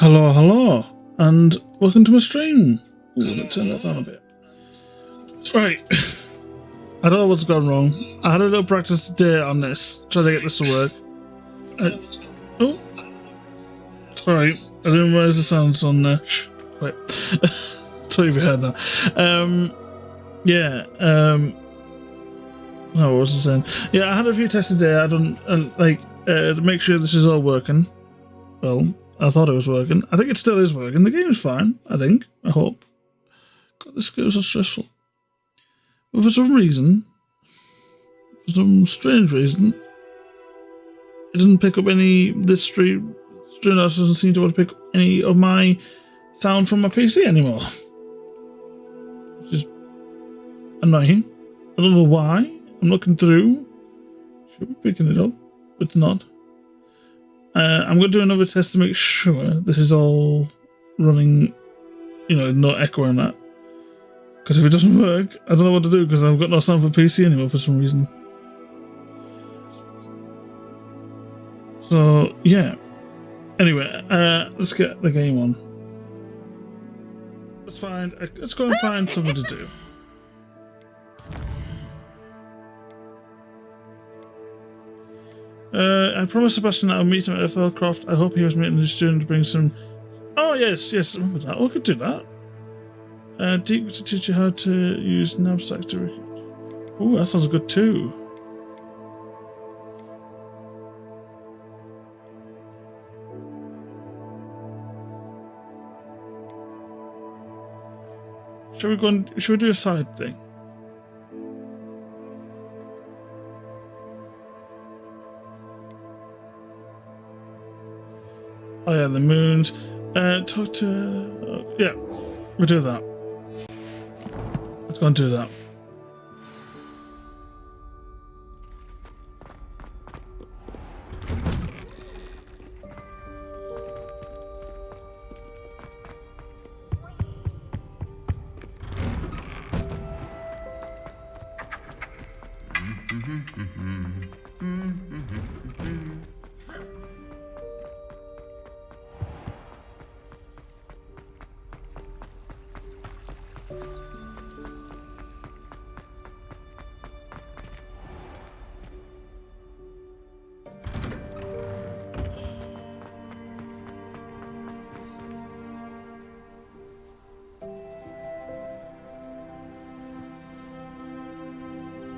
Hello, and welcome to my stream. Ooh, let's turn that down a bit. Right, I don't know what's gone wrong. I had a little practice today on this, trying to get this to work. Oh, sorry, I didn't realize the sounds on there. Shh, wait. Sorry if you heard that. Oh, what was I saying? Yeah, I had a few tests today. I don't to make sure this is all working. Well, I thought it was working. I think it still is working. The game is fine, I think. I hope. God, this game is so stressful. But for some reason, for some strange reason, it doesn't pick up any. This stream doesn't seem to want to pick up any of my sound from my PC anymore. Which is annoying. I don't know why. I'm looking through. Should be picking it up, but it's not. I'm going to do another test to make sure this is all running, no echo in that. Because if it doesn't work, I don't know what to do because I've got no sound for PC anymore for some reason. So, yeah. Anyway, let's get the game on. Let's go and find something to do. I promised Sebastian that I'll meet him at Fellcroft. I hope he was meeting his student to bring some... Oh, yes, remember that. We could do that. Deke to teach you how to use knapsacks to recruit. Ooh, that sounds good too. Should we do a side thing? Oh yeah, the moons. Talk to... yeah, we'll do that. Let's go and do that.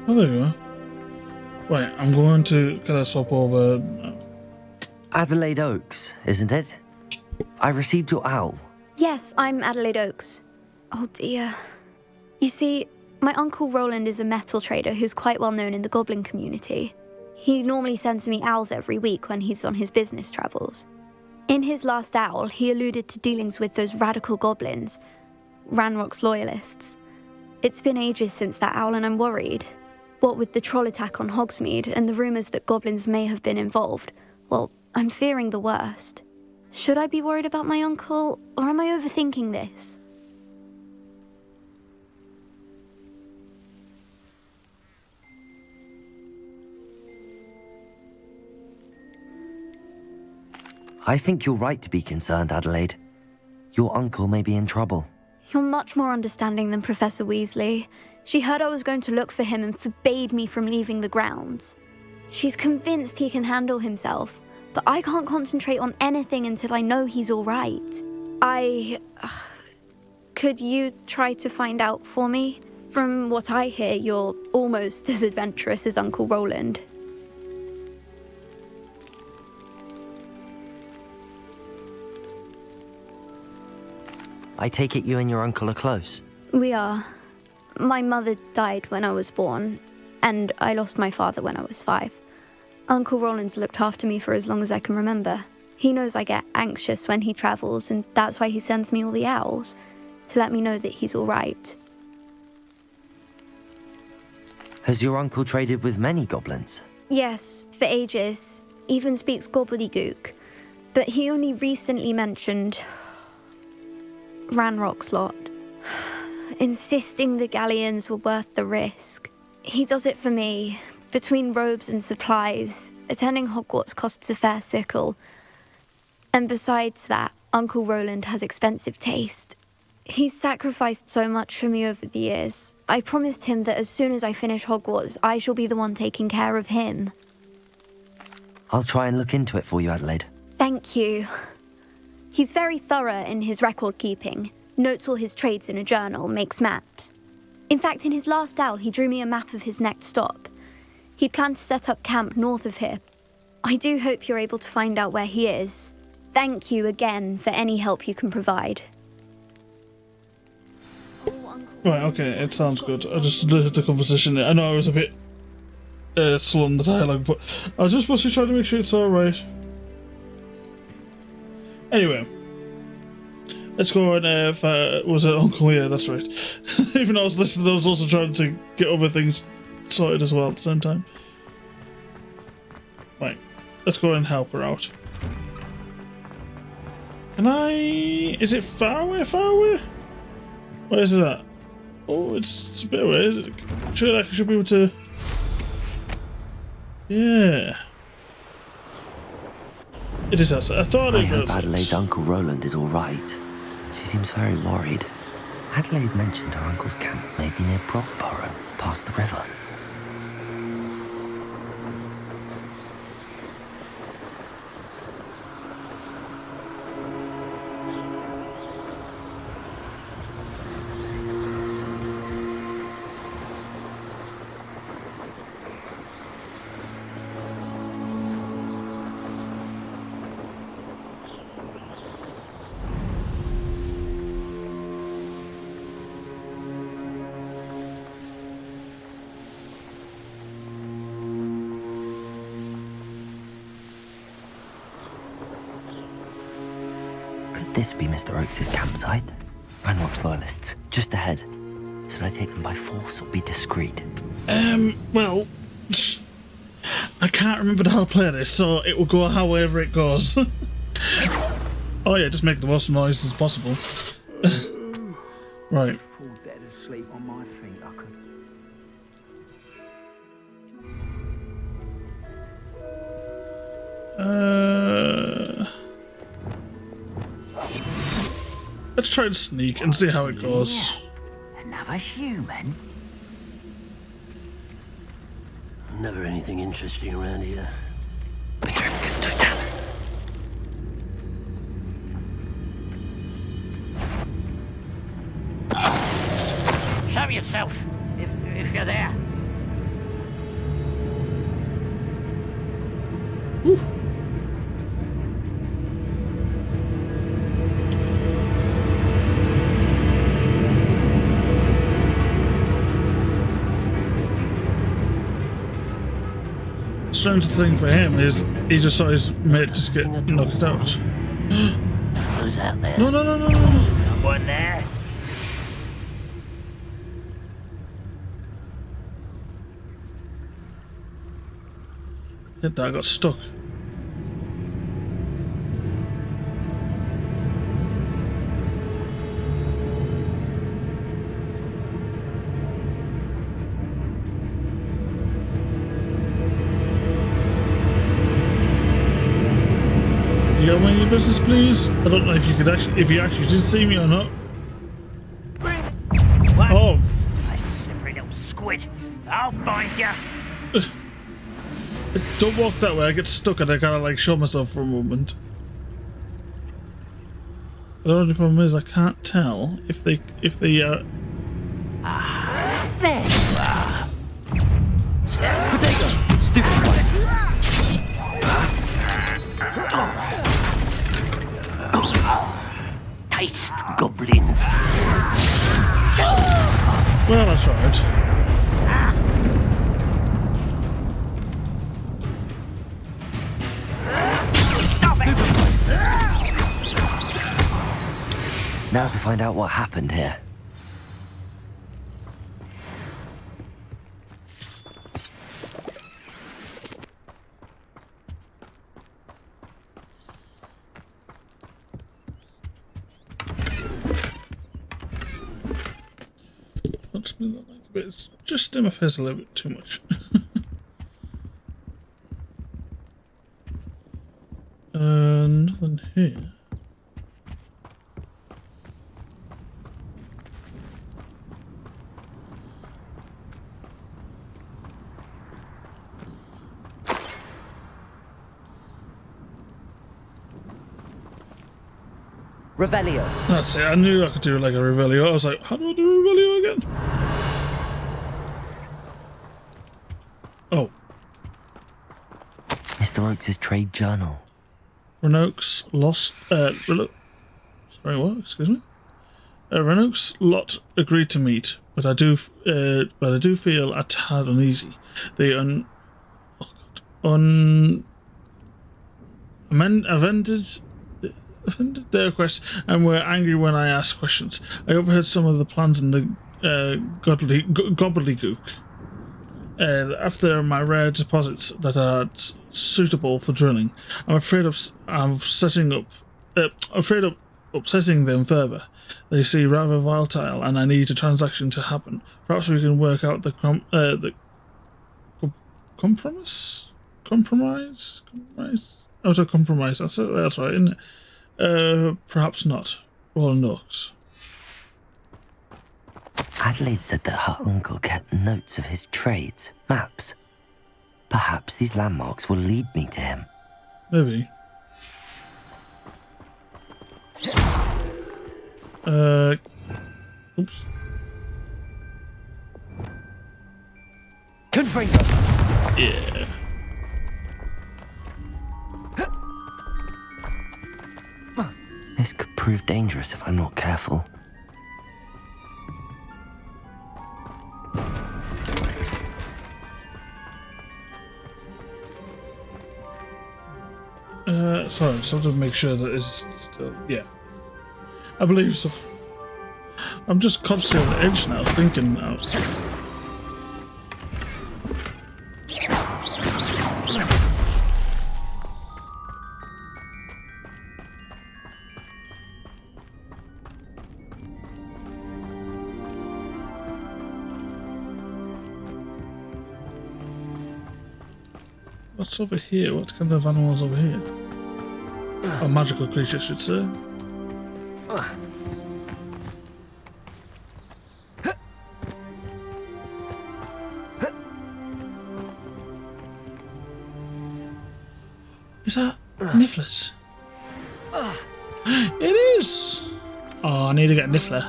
Oh, there you are. Right, I'm going to kind of swap over. Adelaide Oaks, isn't it? I received your owl. Yes, I'm Adelaide Oaks. Oh dear. You see, my Uncle Roland is a metal trader who's quite well known in the goblin community. He normally sends me owls every week when he's on his business travels. In his last owl, he alluded to dealings with those radical goblins, Ranrock's loyalists. It's been ages since that owl and I'm worried. What with the troll attack on Hogsmeade and the rumours that goblins may have been involved, well, I'm fearing the worst. Should I be worried about my uncle, or am I overthinking this? I think you're right to be concerned, Adelaide. Your uncle may be in trouble. You're much more understanding than Professor Weasley. She heard I was going to look for him and forbade me from leaving the grounds. She's convinced he can handle himself, but I can't concentrate on anything until I know he's all right. Could you try to find out for me? From what I hear, you're almost as adventurous as Uncle Roland. I take it you and your uncle are close. We are. My mother died when I was born, and I lost my father when I was 5. Uncle Roland's looked after me for as long as I can remember. He knows I get anxious when he travels, and that's why he sends me all the owls, to let me know that he's all right. Has your uncle traded with many goblins? Yes, for ages. Even speaks gobbledygook. But he only recently mentioned Ranrock's lot, insisting the galleons were worth the risk. He does it for me. Between robes and supplies, attending Hogwarts costs a fair sickle. And besides that, Uncle Roland has expensive taste. He's sacrificed so much for me over the years. I promised him that as soon as I finish Hogwarts, I shall be the one taking care of him. I'll try and look into it for you, Adelaide. Thank you. He's very thorough in his record keeping, notes all his trades in a journal, makes maps. In fact, in his last owl, he drew me a map of his next stop. He'd planned to set up camp north of here. I do hope you're able to find out where he is. Thank you again for any help you can provide. Right, okay, it sounds good. I just did the conversation there. I know I was a bit slow on the dialogue, but I was just mostly trying to make sure it's alright. Anyway, let's go and was it Uncle? Yeah, that's right. Even though I was listening, I was also trying to get other things sorted as well at the same time. Right, let's go and help her out. Can I... Is it far away? Far away? Where is it at? Oh, it's a bit away, is it? Surely I should be able to... Yeah. It is outside. I thought I it was. hope Adelaide's Uncle Roland is all right. She seems very worried. Adelaide mentioned her uncle's camp may be near Brockborough, past the river. This be Mr. Oakes' campsite? Ranrock's loyalists, just ahead. Should I take them by force or be discreet? Well, I can't remember how to play this, so it will go however it goes. Oh yeah, just make the most noise as possible. Right. Fall dead asleep on my feet, I could. Let's try and sneak and see how it goes. Another human? Never anything interesting around here. Petrifacus totalis. Show yourself, if you're there. Whew. Strange thing for him is he just saw his mate just get knocked out. Who's out there? No. Someone there? Hit that, I got stuck. You got mind your business, please? I don't know if you could actually, if you actually did see me or not. What? Oh, I slippery little squid. I'll find you. don't walk that way. I get stuck and I kind of like show myself for a moment. The only problem is I can't tell if they There you are. Potato! Stupid one! Taste, goblins. Well, I tried. Stop it! Now to find out what happened here. Looks me like a bit. It's just in my face a little bit too much. Nothing here. Revelio. That's it. I knew I could do like a Revelio. I was like, how do I do a Revelio again? Oh. Mr. Oakes' trade journal. Renoak's lost. Sorry, what? Excuse me. Renoak's lot agreed to meet, but I do feel a tad uneasy. They offended their request and were angry when I asked questions. I overheard some of the plans in the gobbledygook. After my rare deposits that are suitable for drilling, I'm afraid of upsetting them further. They seem rather volatile, and I need a transaction to happen. Perhaps we can work out the compromise. Oh, to compromise. That's right, isn't it? Perhaps not. Roland Oaks. Adelaide said that her uncle kept notes of his trades, maps. Perhaps these landmarks will lead me to him. Maybe. Oops. Confringo! Yeah. This could prove dangerous if I'm not careful. Sorry, so to make sure that it's still, yeah. I believe so. I'm just constantly on the edge now, thinking out. What's over here? What kind of animals over here? A magical creature, I should say. Is that Nifflers? It is! Oh, I need to get a Niffler.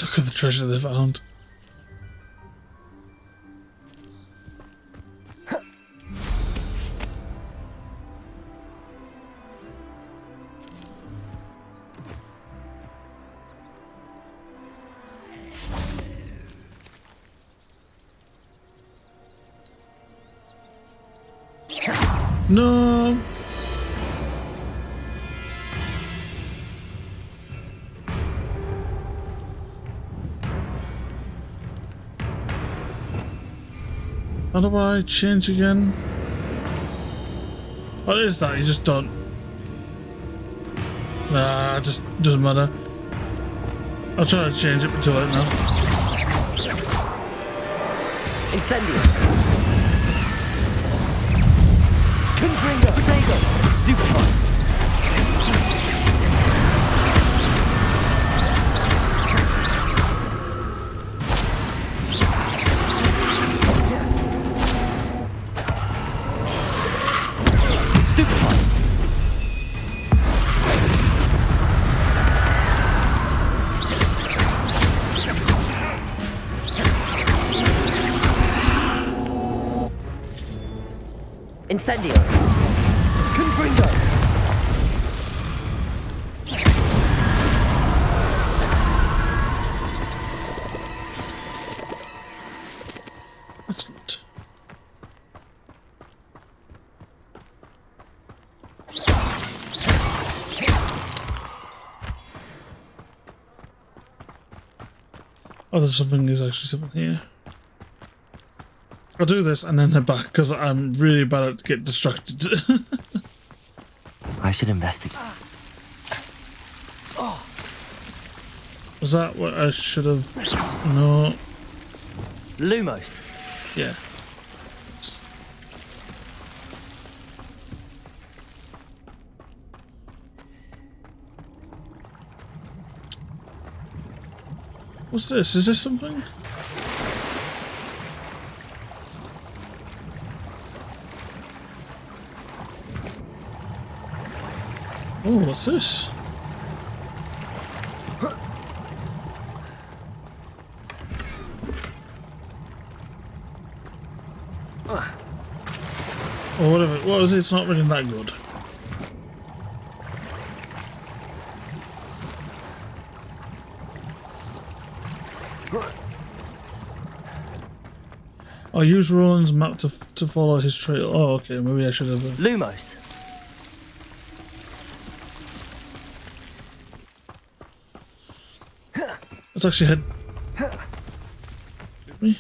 Look at the treasure they found. No. How do I change again? What is that? You just don't. Nah, it just doesn't matter. I'll try to change it, but too late now. Incendio! Confringo! Potato! Stupefy! Incendio! Confringo! Excellent. Oh, there's something, there's actually something here. I'll do this and then head back because I'm really bad at get distracted. I should investigate. Was that what I should have? No. Lumos. Yeah. What's this? Is this something? Oh, what's this? Or whatever. What was it? It's not really that good. I use Roland's map to follow his trail. Oh, okay. Maybe I should have. Lumos. Let's actually head. Me.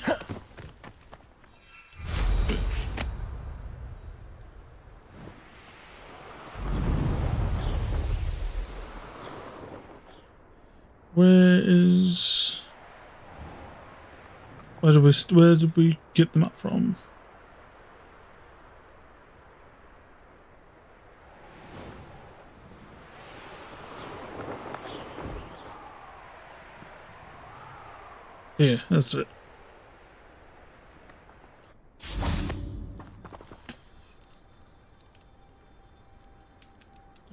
Where did we get the map from? Yeah, that's it.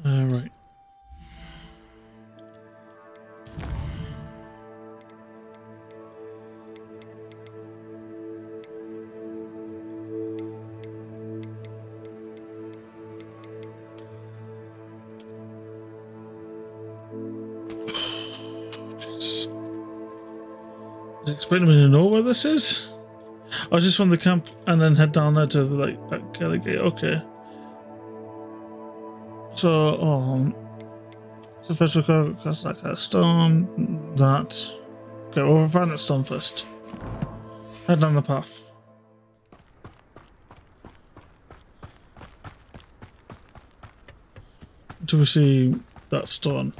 Right. Is it expecting me to know where this is? Oh, just from the camp and then head down there to the, like, that kind of gate. Okay. So, so first we go across that kind of stone. That. Okay, well, we'll find that stone first. Head down the path. Until we see that stone.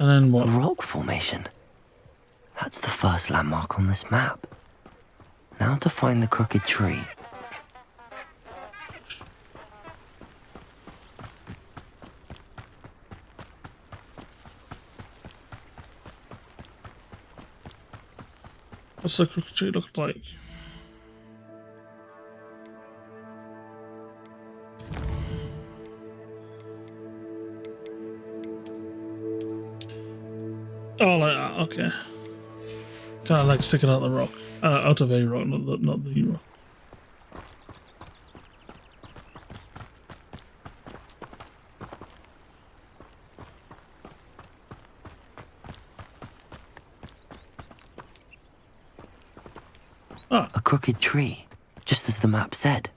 And then what? A rock formation. That's the first landmark on this map. Now to find the crooked tree. What's the crooked tree look like? Oh, like that. Okay. Kind of like sticking out the rock, out of a rock, not the rock. A crooked tree, just as the map said.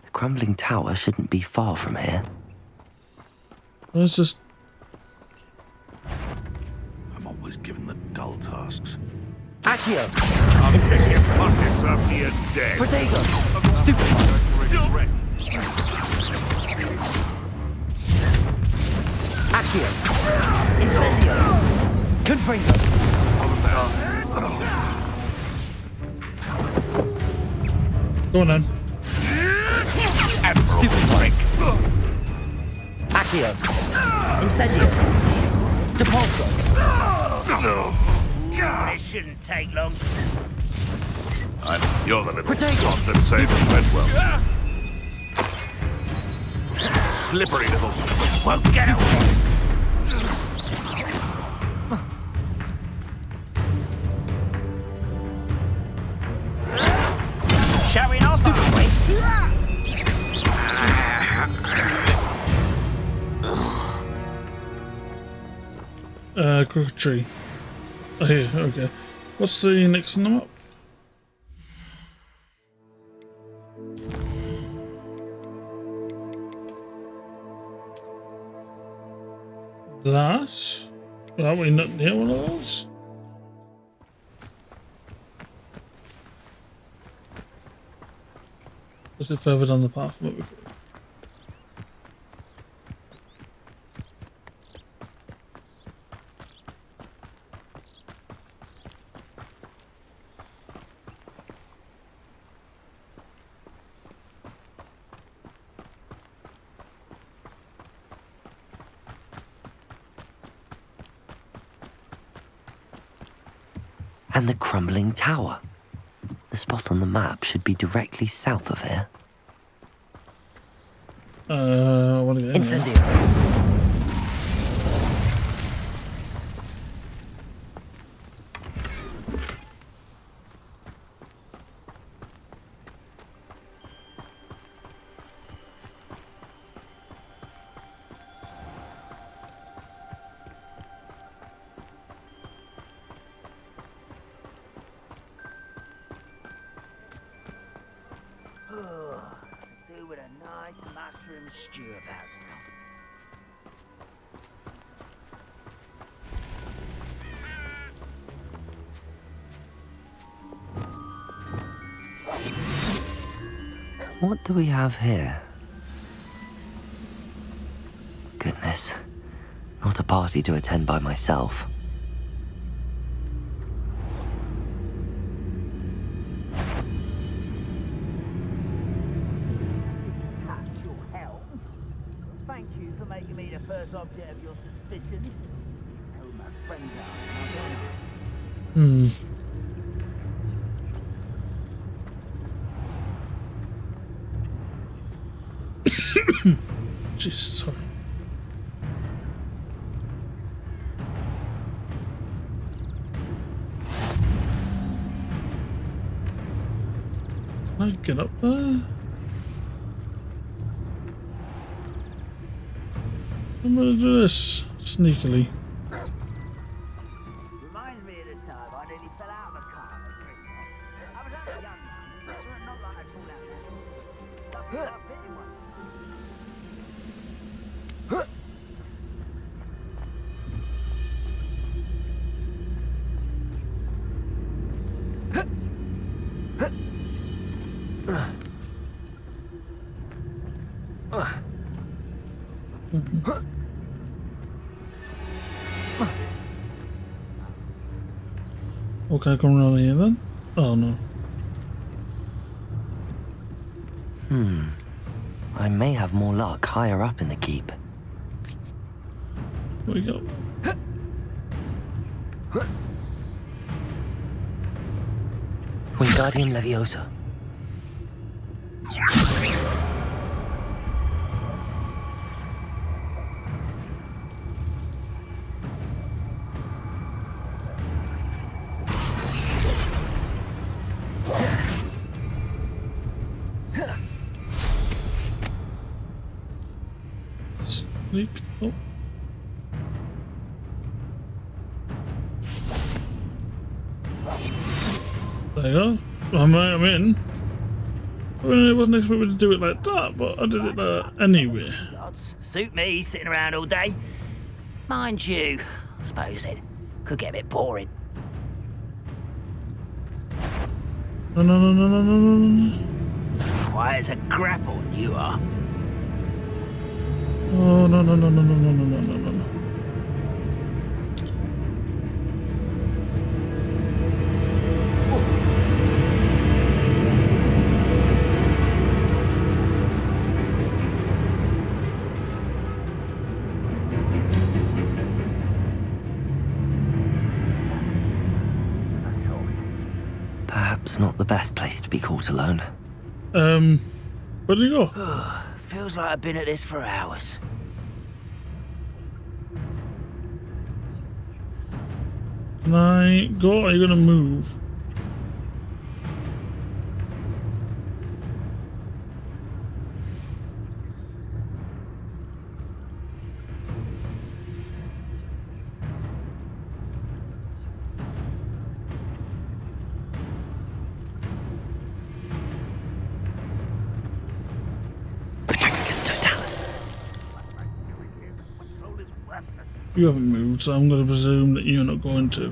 The crumbling tower shouldn't be far from here. Well, it's just. I'm always given the dull tasks. Accio! I'll Incendio! get your pockets up here dead. Protego! Stupefy! Accio! Incendio! Confringo! Go on then. Stupefy! Accio! Incendio! Depulso! No. This shouldn't take long. You're the little Protego! sod that saved Treadwell. Slippery little... Won't get away. Showing off, Crooked tree. Oh, here, okay. What's the next on the map? That? Are we not near one of those? Was it further down the path? What we And the crumbling tower. The spot on the map should be directly south of here. What again? Incendio. Do with a nice mushroom stew about What do we have here? Goodness. Not a party to attend by myself. your helm. Thank you for making me the first object of your suspicions. Who my friends are, Hmm. Jesus, sorry. Can I get up there? I'm gonna do this sneakily. reminds me of the time I nearly fell out of a car at Christmas. I was only young, man. Not like I fall out now. Stuff without fitting one. Oh, can I come around here then? Oh no. I may have more luck higher up in the keep. Here we go. Wingardium Leviosa. Sneak. Oh. There you go. I'm in. I mean, I wasn't expecting to do it like that, but I did it anyway. Gods, suit me sitting around all day. Mind you, I suppose it could get a bit boring. No, no, no, no, no, no, no, no. Quiet as a grapple, you are. Oh, no, no, no, no, no, no, no, no, no, no, no. Perhaps not the best place to be caught alone. Where did you go? Feels like I've been at this for hours. Can I go? Or are you gonna move? Petrificus Totalis. You haven't moved, so I'm gonna presume that you're not going to.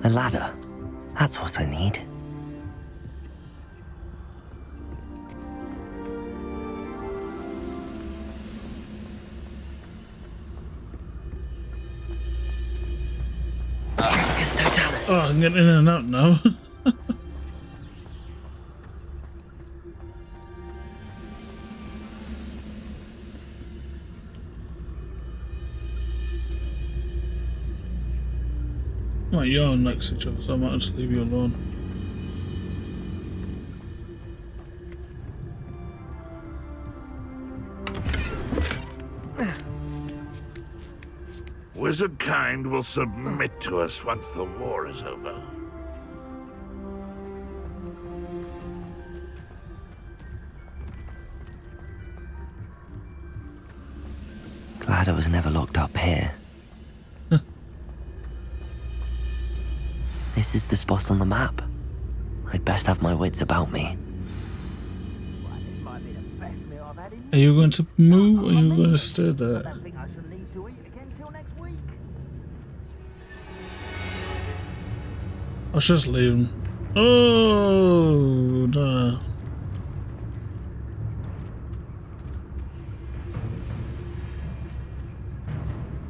A ladder. That's what I need. Tricus Totalis. Oh, I'm getting in and out now. Right, you're next to each other, so I might just leave you alone. Wizard kind will submit to us once the war is over. Glad I was never locked up here. This is the spot on the map. I'd best have my wits about me. Well, this might be the best meal I've had in Are you going to move or are you going to stay I there? don't think I shall need to eat again till next week. I was just leaving. Oh, no.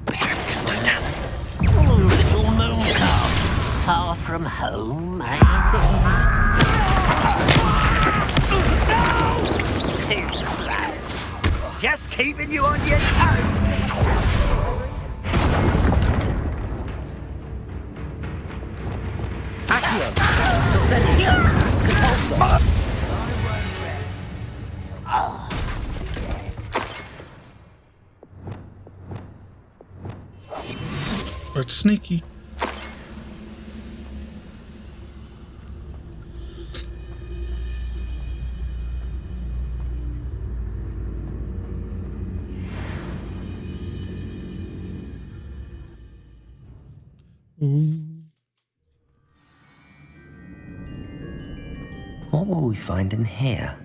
Tricus Totalis. Little moon calf, far from home, eh? Too slow. Just keeping you on your toes. Right, sneaky. What will we find in here?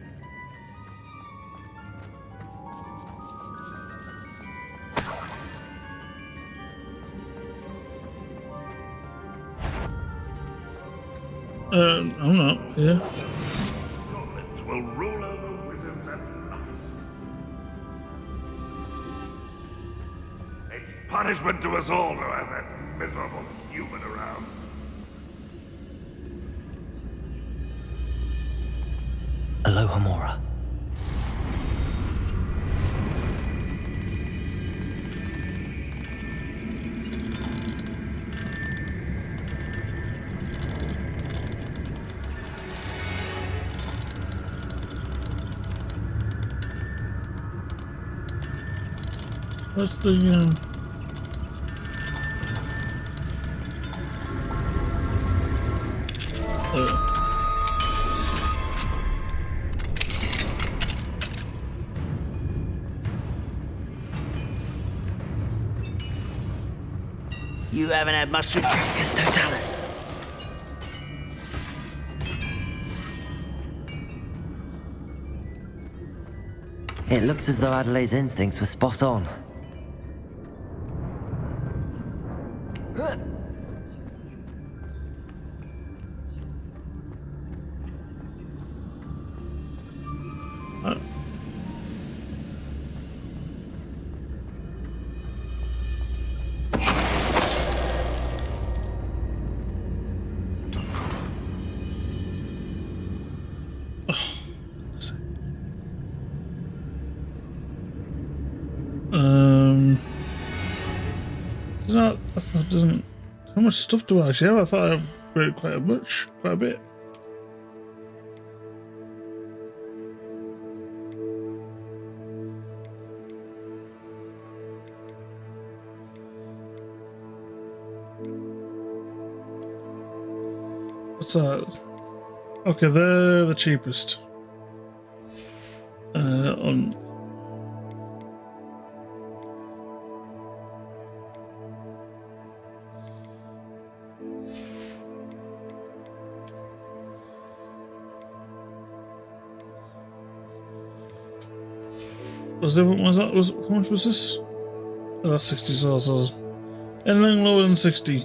I'm not here. Goblins will rule over wizards and us. It's punishment to us all to have that miserable human around. Alohomora. What's the, You haven't had much to drink. Tricus Totalis. It looks as though Adelaide's instincts were spot on. I thought it doesn't. How much stuff do I actually have? I thought I have quite a bit. What's that? Okay, they're the cheapest. On. How much was this? Oh, that's 60 sauces. Anything lower than 60.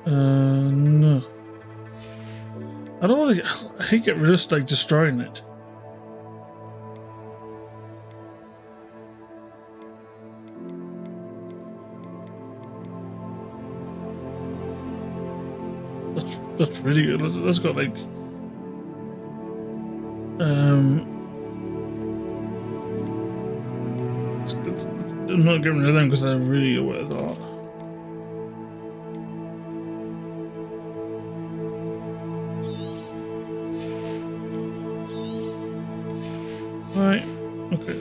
No. I don't want to. I hate get rid of like destroying it. That's really good. That's got like I'm not getting rid of them because they're really worth a lot. Right, okay.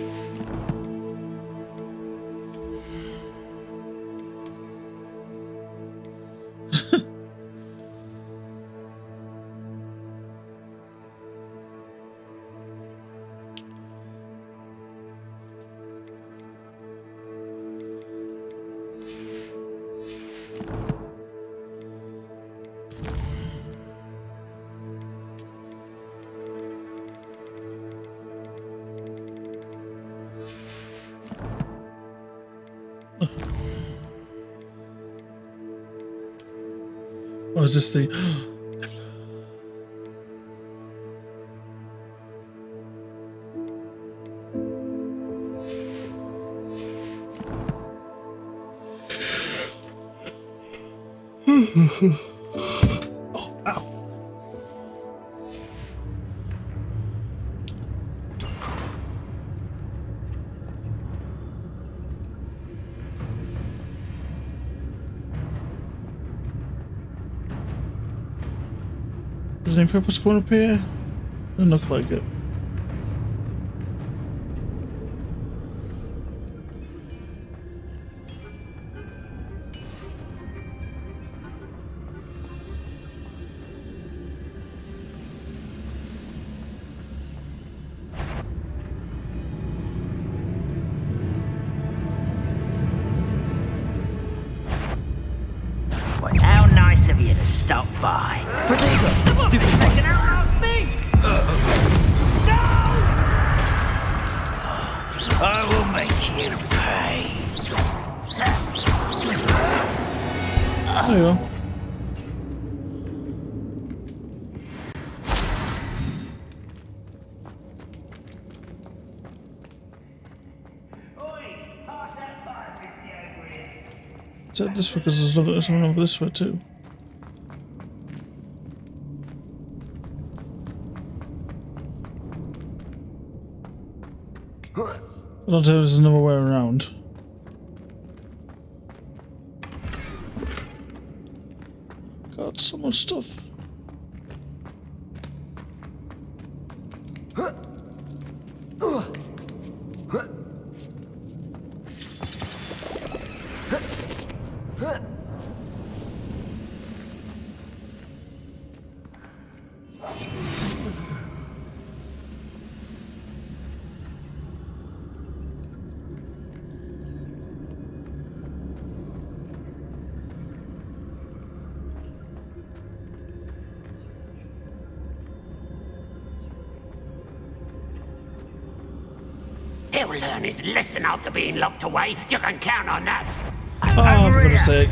Oh, is this the... Oh, ow. Does any purpose going up here? Doesn't look like it. Well, how nice of you to stop by. Stupid taking out last me! No! I will make you pay. There you go. Oi, pass that fire biscuit over here. Is that this way? Because there's someone over this way too. I don't think there's another way around. Got so much stuff. He'll learn his lesson after being locked away. You can count on that. Oh, for goodness sake.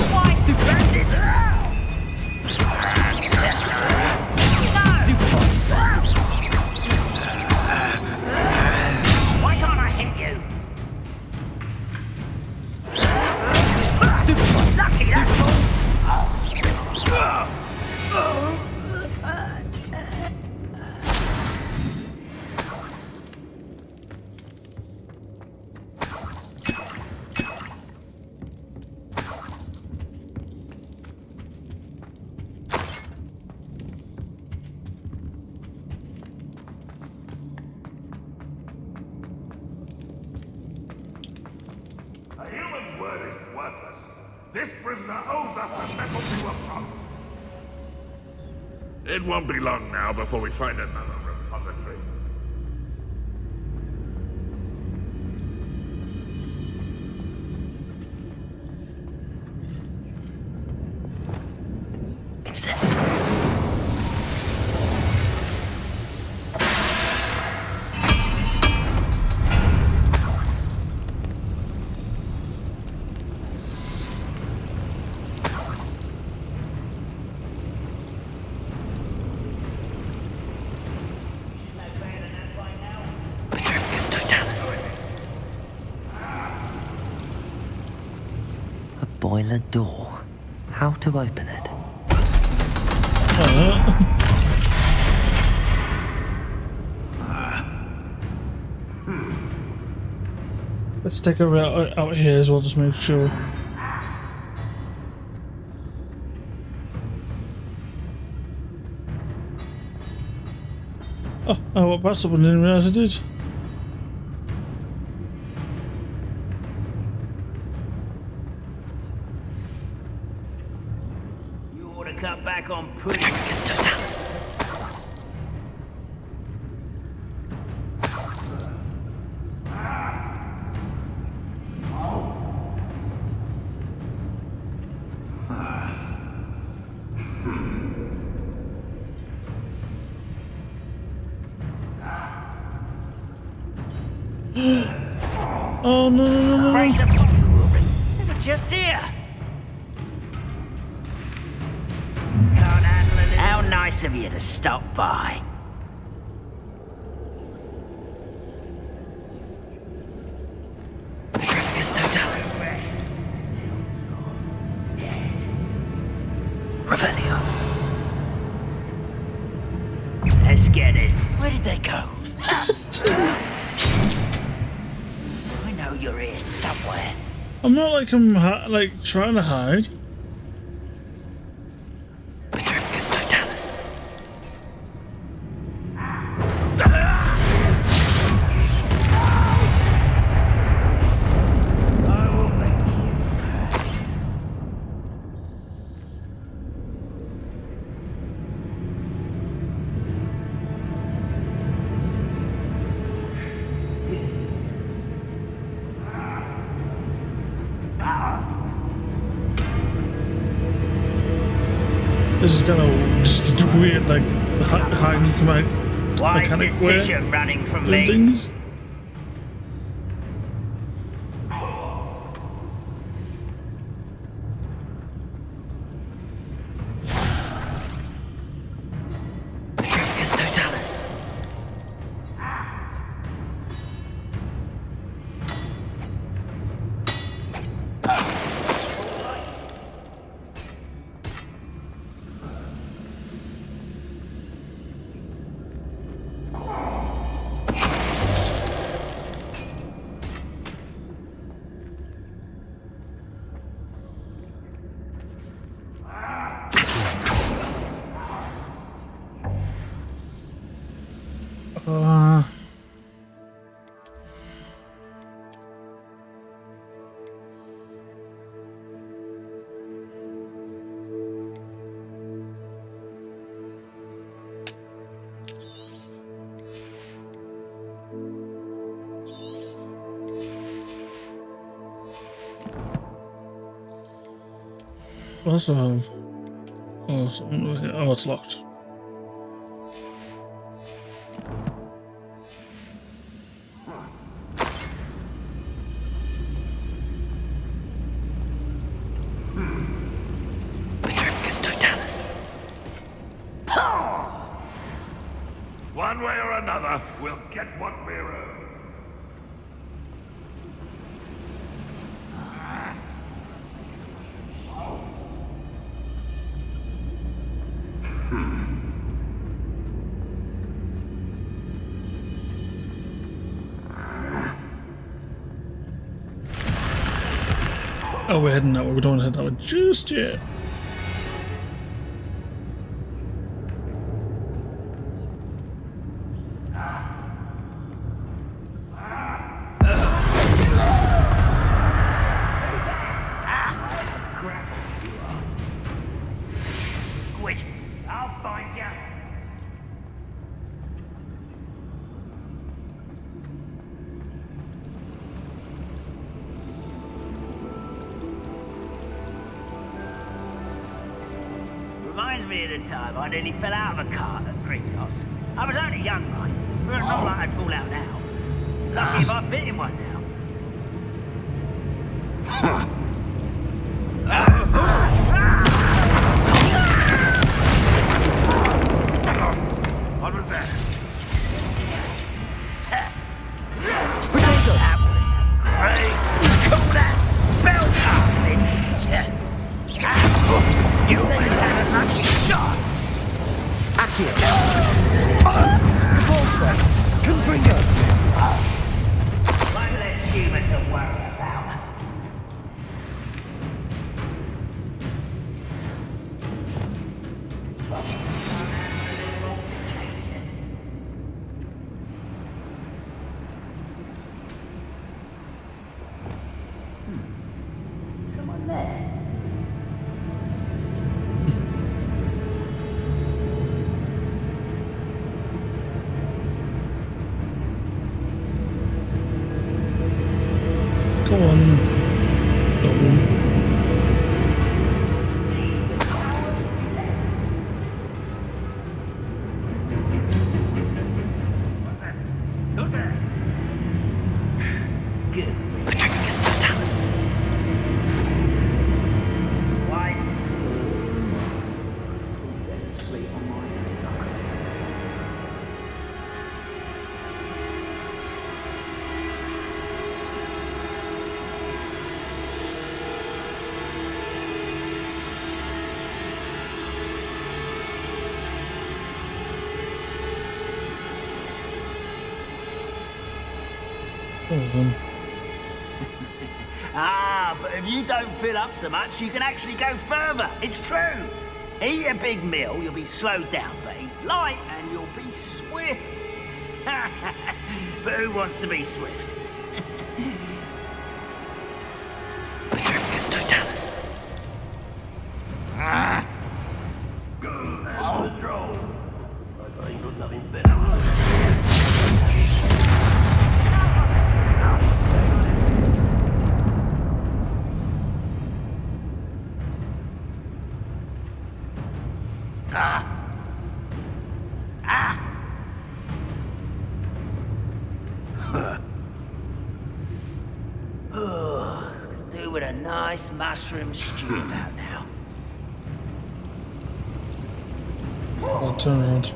Why to burn this? Why can't I hit you? Stupid one. Lucky that. A human's word is worthless. This prisoner owes us a metal to a promise. It won't be long now before we find another repository. It's it. Petricus totalis. A boiler door. How to open it? Let's take her out here as well, just make sure. Oh, I walked past someone, didn't realise I did. You ought to cut back on pudding. Totalis. Oh no no no no! Afraid to pop you, Ruben. They were just here. Can't handle it. How nice of you to stop by. Totalis. Revelio. Let's get it. Where did they go? I know you're here somewhere. I'm not like I'm like trying to hide. Petrificus Totalis. I will make you. This is kind of just weird, like hiding command Wise mechanic way decision running from doing me. things. Petrificus Totalis. Also have something over here. Oh, it's locked. Petrificus Totalis. One way or another, we'll get what we're owed. Oh, we're heading that way. We don't want to head that way just yet. Quit. I'll find you. Reminds me of the time I nearly fell out of a cart at Gringotts. I was only young, right? But it's not like I'd fall out now. Lucky if I fit in one now. What was that? Potato apple. Right? Call that spellcasting. You only had a lucky shot. one. Goblin. Who's there? Good. Petrificus totalis. Why? Better sleep on my feet. Ah, but if you don't fill up so much, you can actually go further. It's true. Eat a big meal, you'll be slowed down, but eat light and you'll be swift. But who wants to be swift? Petrificus totalis. Ah. Go and patrol. I ain't got nothing better. Ah. Ah. Oh, could do with a nice mushroom stew about now. I'll turn around.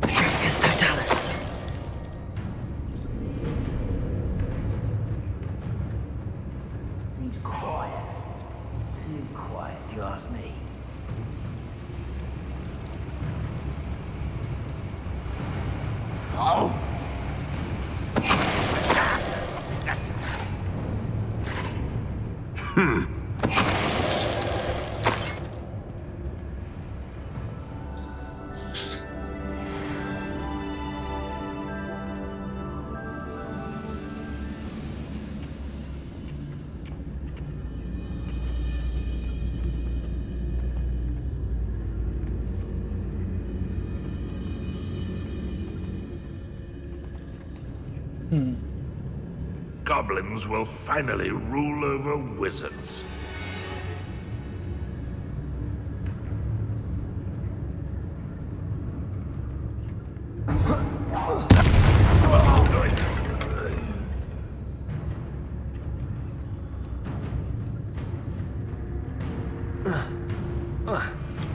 Petrificus totalis. Seems quiet. Too quiet, if you ask me. Oh! Goblins will finally rule over wizards.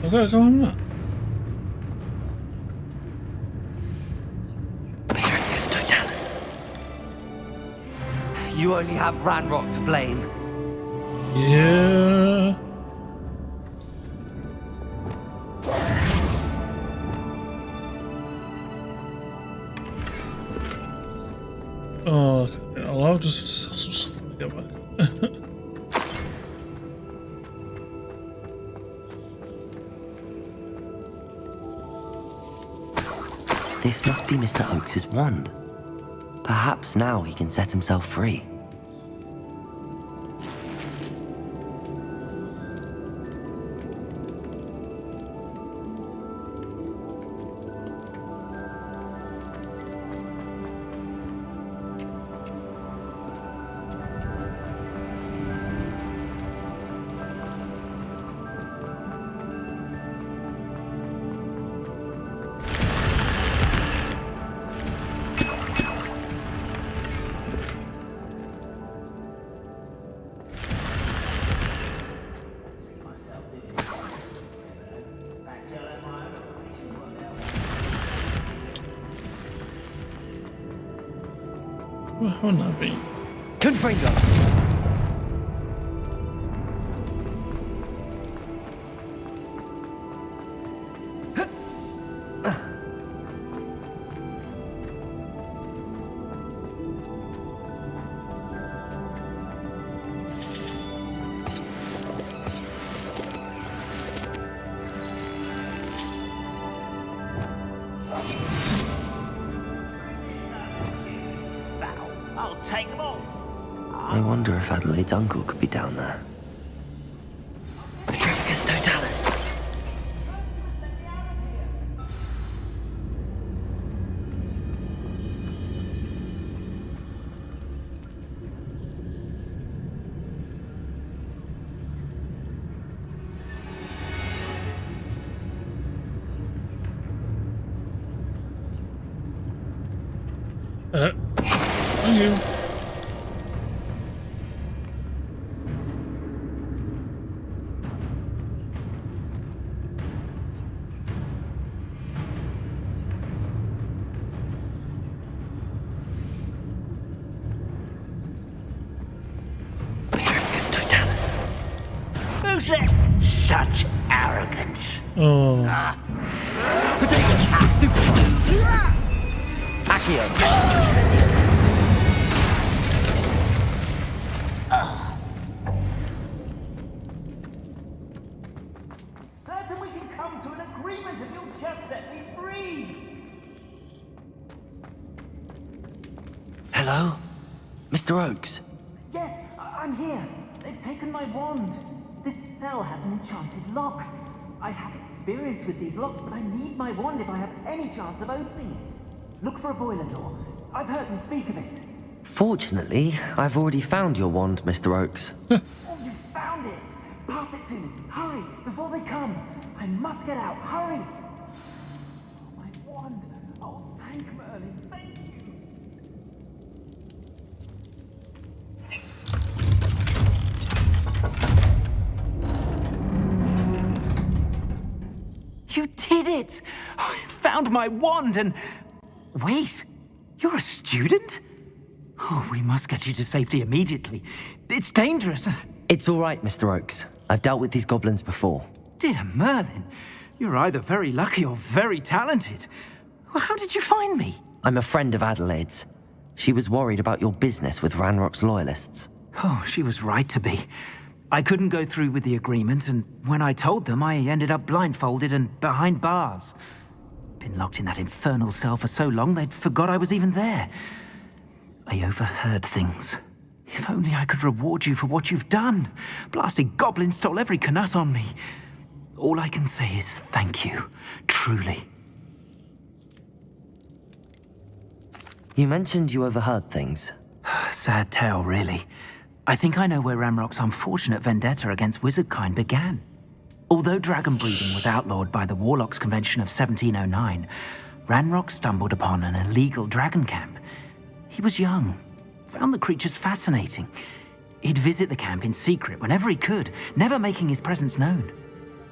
Okay, climb that. Petrificus totalis. You only have Ranrock to blame. Yeah. Oh, okay. I'll just sell some stuff when we get back. This must be Mr. Oakes's wand. Perhaps now he can set himself free. Where wouldn't that be? Confringo! I'll take them all. I wonder if Adelaide's uncle could be down there. Petrificus totalis. Thank you. Petrificus totalis. Who's that? Such arrogance. Oh. Accio. Certain we can come to an agreement if you'll just set me free. Hello? Mr. Oakes? Yes, I'm here. They've taken my wand. This cell has an enchanted lock. I have experience with these locks, but I need my wand if I have any chance of opening it. Look for a boiler door. I've heard them speak of it. Fortunately, I've already found your wand, Mr. Oakes. Oh, you found it! Pass it to me. Hurry, before they come. I must get out. Hurry! Oh, my wand. Oh, thank Merlin. Thank you. You did it! I found my wand and... Wait, you're a student? Oh, we must get you to safety immediately. It's dangerous. It's all right, Mr. Oakes. I've dealt with these goblins before. Dear Merlin, you're either very lucky or very talented. Well, how did you find me? I'm a friend of Adelaide's. She was worried about your business with Ranrock's loyalists. Oh, she was right to be. I couldn't go through with the agreement, and when I told them, I ended up blindfolded and behind bars. Been locked in that infernal cell for so long, they'd forgot I was even there. I overheard things. If only I could reward you for what you've done. Blasted goblin stole every canut on me. All I can say is thank you, truly. You mentioned you overheard things. Sad tale, really. I think I know where Ranrock's unfortunate vendetta against wizardkind began. Although dragon breeding was outlawed by the Warlocks Convention of 1709, Ranrock stumbled upon an illegal dragon camp. He was young, found the creatures fascinating. He'd visit the camp in secret whenever he could, never making his presence known.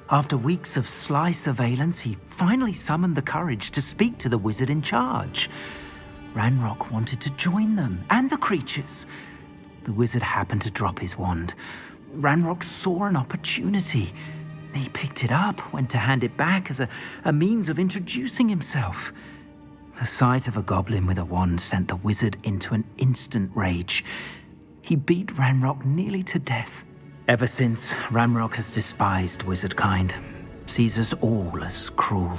After weeks of sly surveillance, he finally summoned the courage to speak to the wizard in charge. Ranrock wanted to join them, and the creatures. The wizard happened to drop his wand. Ranrock saw an opportunity. He picked it up, went to hand it back as a means of introducing himself. The sight of a goblin with a wand sent the wizard into an instant rage. He beat Ranrock nearly to death. Ever since, Ranrock has despised wizardkind, sees us all as cruel.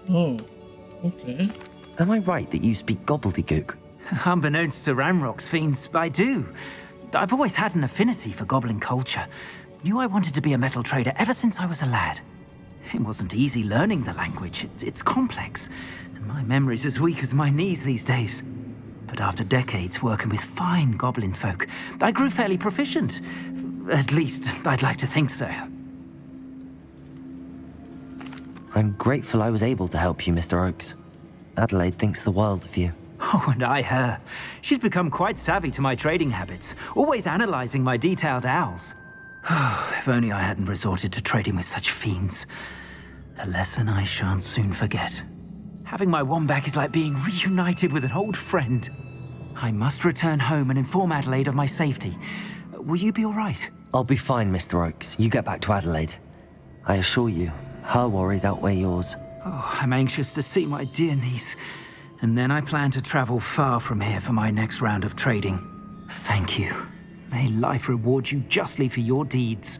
Oh, okay. Am I right that you speak gobbledygook? Unbeknownst to Ranrock's fiends, I do. I've always had an affinity for goblin culture. Knew I wanted to be a metal trader ever since I was a lad. It wasn't easy learning the language. It's complex, and my memory's as weak as my knees these days. But after decades working with fine goblin folk, I grew fairly proficient. At least, I'd like to think so. I'm grateful I was able to help you, Mr. Oakes. Adelaide thinks the world of you. Oh, and I her. She's become quite savvy to my trading habits, always analyzing my detailed owls. If only I hadn't resorted to trading with such fiends. A lesson I shan't soon forget. Having my wand back is like being reunited with an old friend. I must return home and inform Adelaide of my safety. Will you be all right? I'll be fine, Mr. Oakes. You get back to Adelaide. I assure you, her worries outweigh yours. Oh, I'm anxious to see my dear niece. And then I plan to travel far from here for my next round of trading. Thank you. May life reward you justly for your deeds.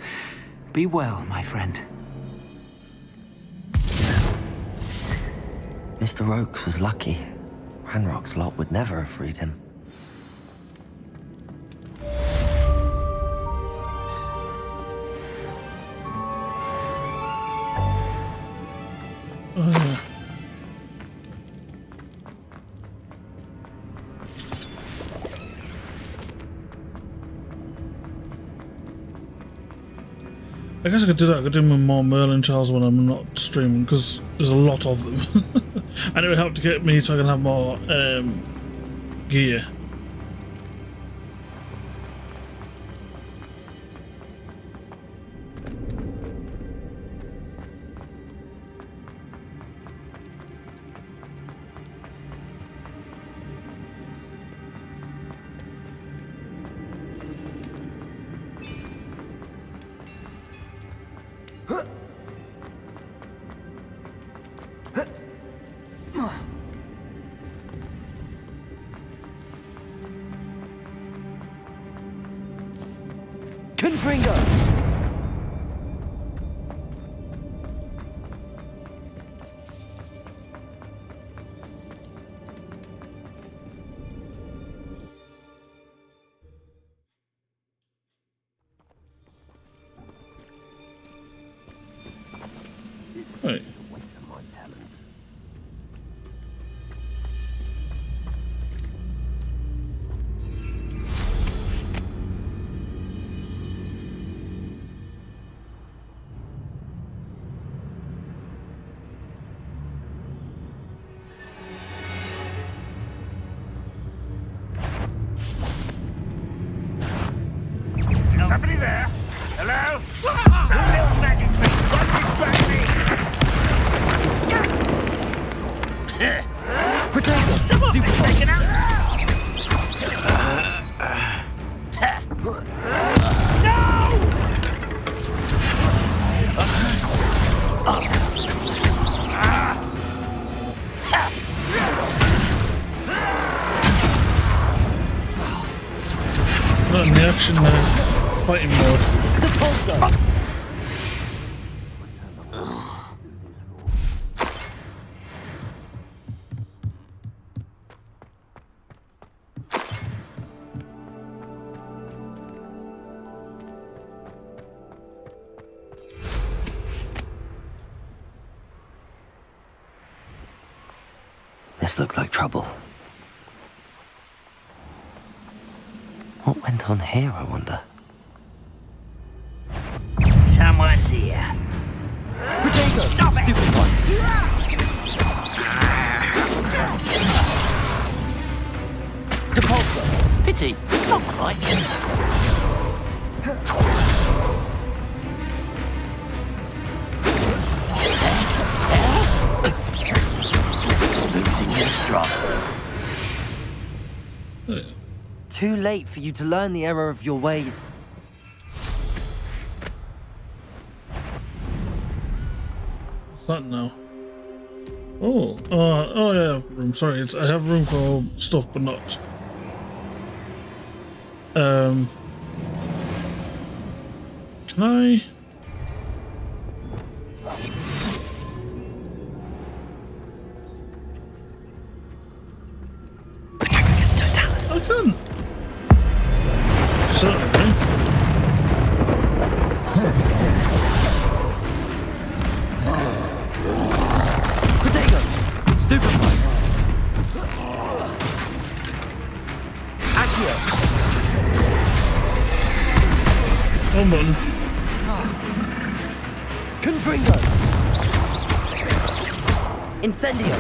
Be well, my friend. Mr. Oakes was lucky. Ranrock's lot would never have freed him. I guess I could do that. I could do more Merlin trials when I'm not streaming, because there's a lot of them. And it would help to get me so I can have more gear. Confringo! Right. Is somebody there? Hello? Little magic trick, don't distract me! Protect them! Someone been taken out! Not in the action fighting mode. Depulso! This looks like trouble. What went on here, I wonder? Someone's here. Potato! Stop it! Stupid one! Depulso! Pity, not quite. Losing your stride. Too late for you to learn the error of your ways. What's that now? Oh, oh yeah, I have room. Sorry, I have room for stuff, but not. Can I? Petrificus totalis. I can. Certainly. Potatoes! Stupefy! Accio! One button. Confringo! Incendio!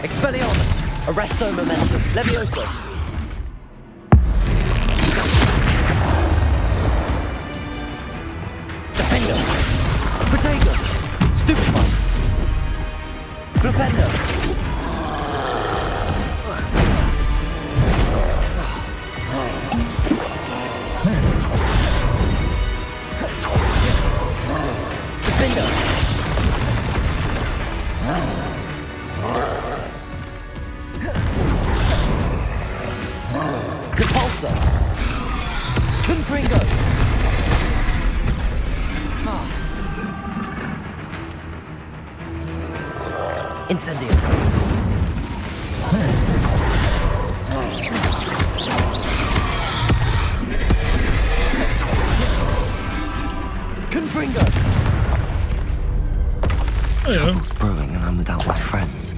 Expelliarmus! Arresto momentum! Levioso! Defendo! Protego! Stupefy! Flipendo! Defendo! Depulso! Confringo! Incendio! Confringo! There you go. Trouble's brewing and I'm without my friends.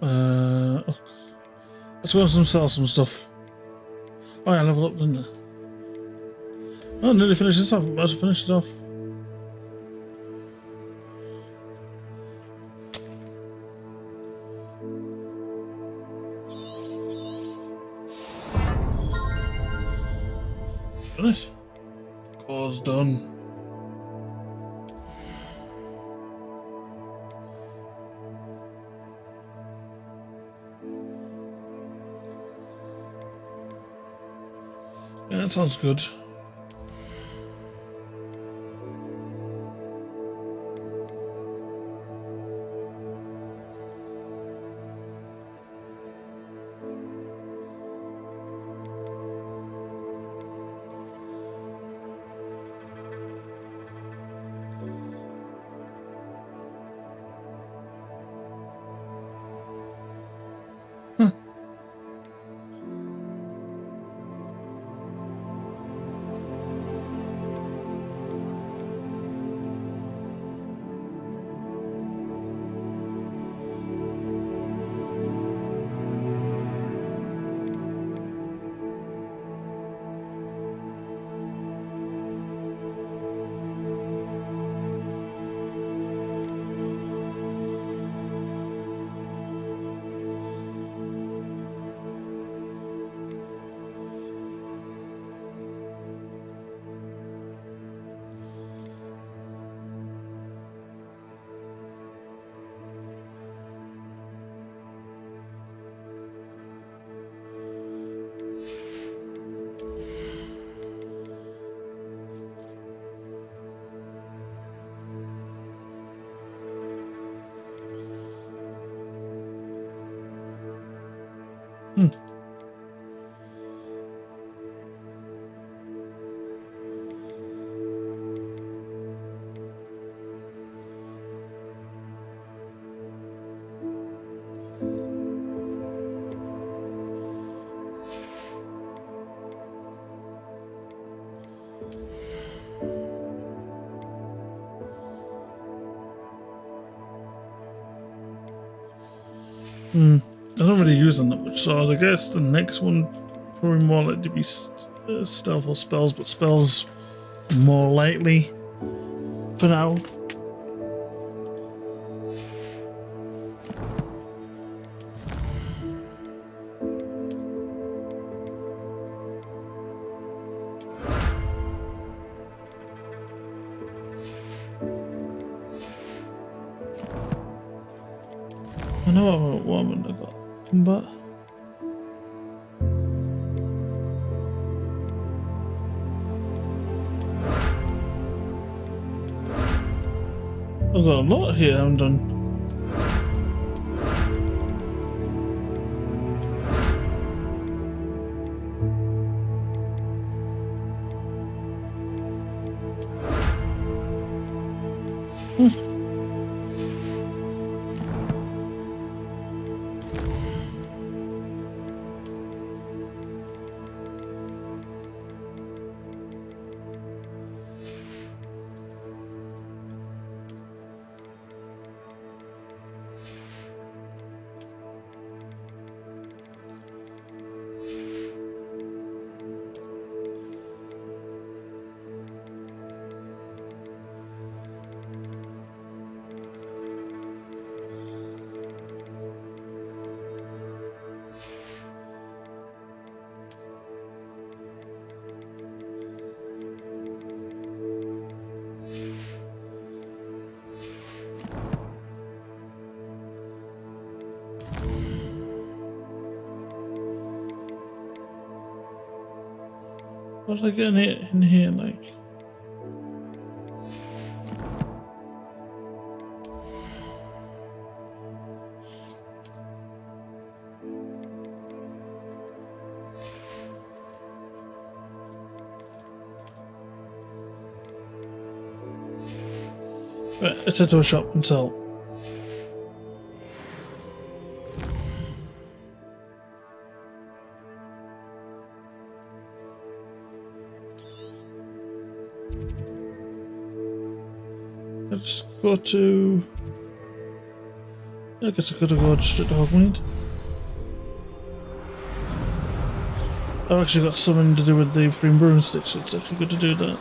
Oh, God. Let's go and sell some stuff. Oh yeah, I leveled up, didn't I? Oh, I nearly finished this off. I'm about to finish it off. Finish. Core's done. Yeah, that sounds good. I don't really use them that much, so I guess the next one probably more likely to be stealth or spells, but spells more likely for now. I know what one I got, but I've got a lot here I haven't done. What did I get in here like? Right, let's head to a shop and sell. Let's go to... I guess I could have gone straight to Hogwarts. I've actually got something to do with the green broomsticks, so it's actually good to do that.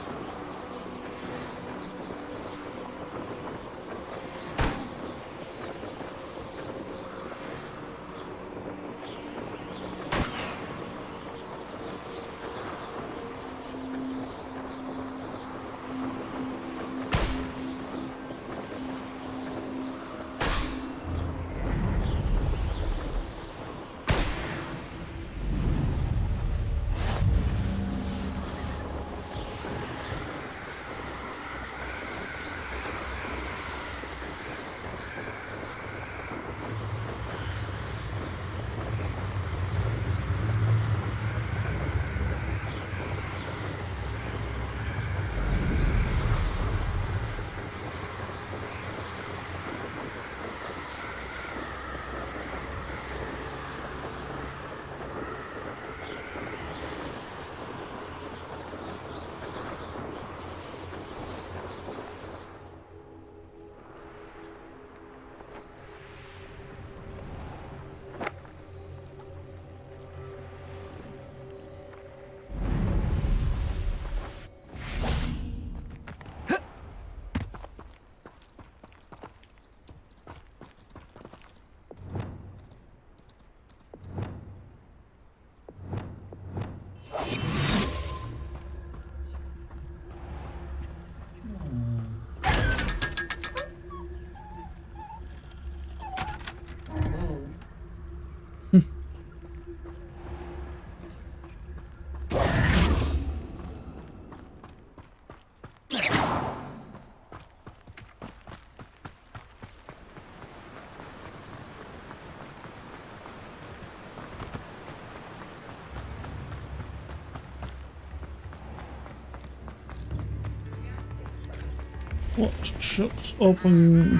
What shops open?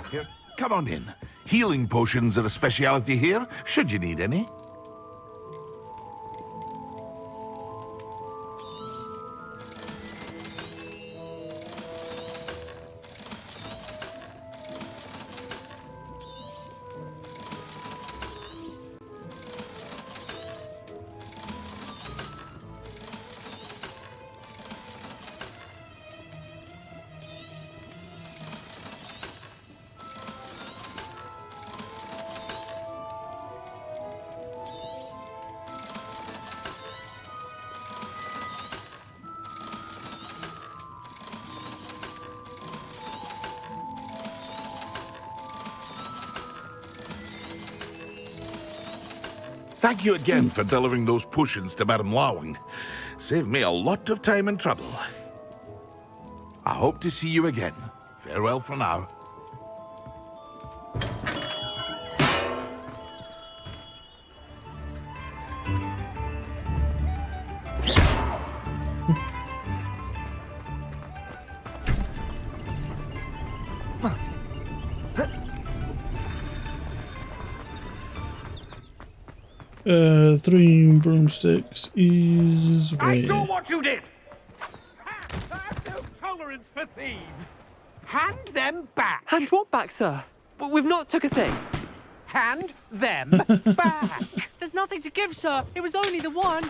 Here, come on in. Healing potions are a speciality here, should you need any. Thank you again for delivering those potions to Madame Lawing. Saved me a lot of time and trouble. I hope to see you again. Farewell for now. Three broomsticks is I way. saw what you did! I have no tolerance for thieves! Hand them back! Hand what back, sir? We've not took a thing. Hand them back! There's nothing to give, sir. It was only the one.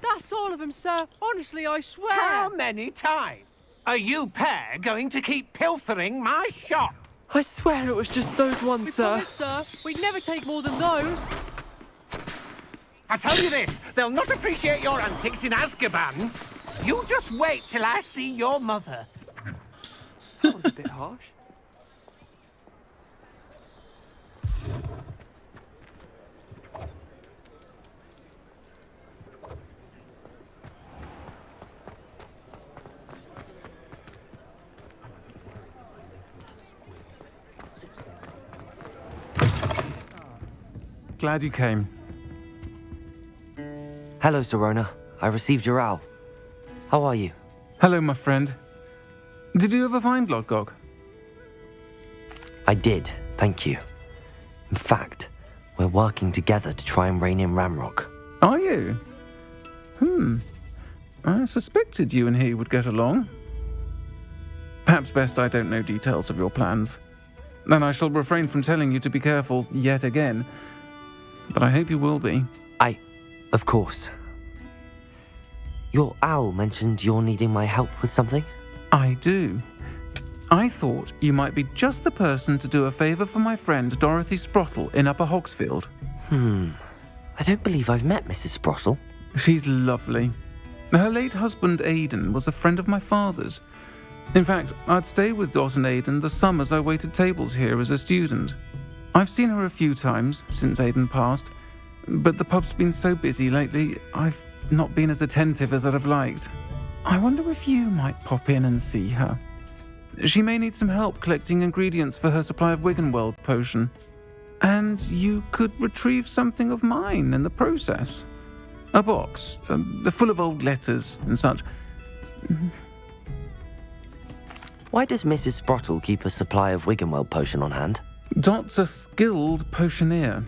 That's all of them, sir. Honestly, I swear. How many times are you pair going to keep pilfering my shop? I swear it was just those ones, We sir. promise, sir. We'd never take more than those. I tell you this, they'll not appreciate your antics in Azkaban. You just wait till I see your mother. That was a bit harsh. Glad you came. Hello, Serona. I received your owl. How are you? Hello, my friend. Did you ever find Lodgok? I did, thank you. In fact, we're working together to try and rein in Ramrock. Are you? I suspected you and he would get along. Perhaps best I don't know details of your plans. And I shall refrain from telling you to be careful yet again. But I hope you will be. Of course. Your owl mentioned you're needing my help with something? I do. I thought you might be just the person to do a favour for my friend Dorothy Sprottle in Upper Hogsfield. I don't believe I've met Mrs. Sprottle. She's lovely. Her late husband Aidan was a friend of my father's. In fact, I'd stay with Dot and Aidan the summers I waited tables here as a student. I've seen her a few times since Aidan passed, but the pub's been so busy lately, I've not been as attentive as I'd have liked. I wonder if you might pop in and see her. She may need some help collecting ingredients for her supply of Wiggenweld potion. And you could retrieve something of mine in the process. A box, full of old letters and such. Why does Mrs. Sprottle keep a supply of Wiggenweld potion on hand? Dot's a skilled potioneer.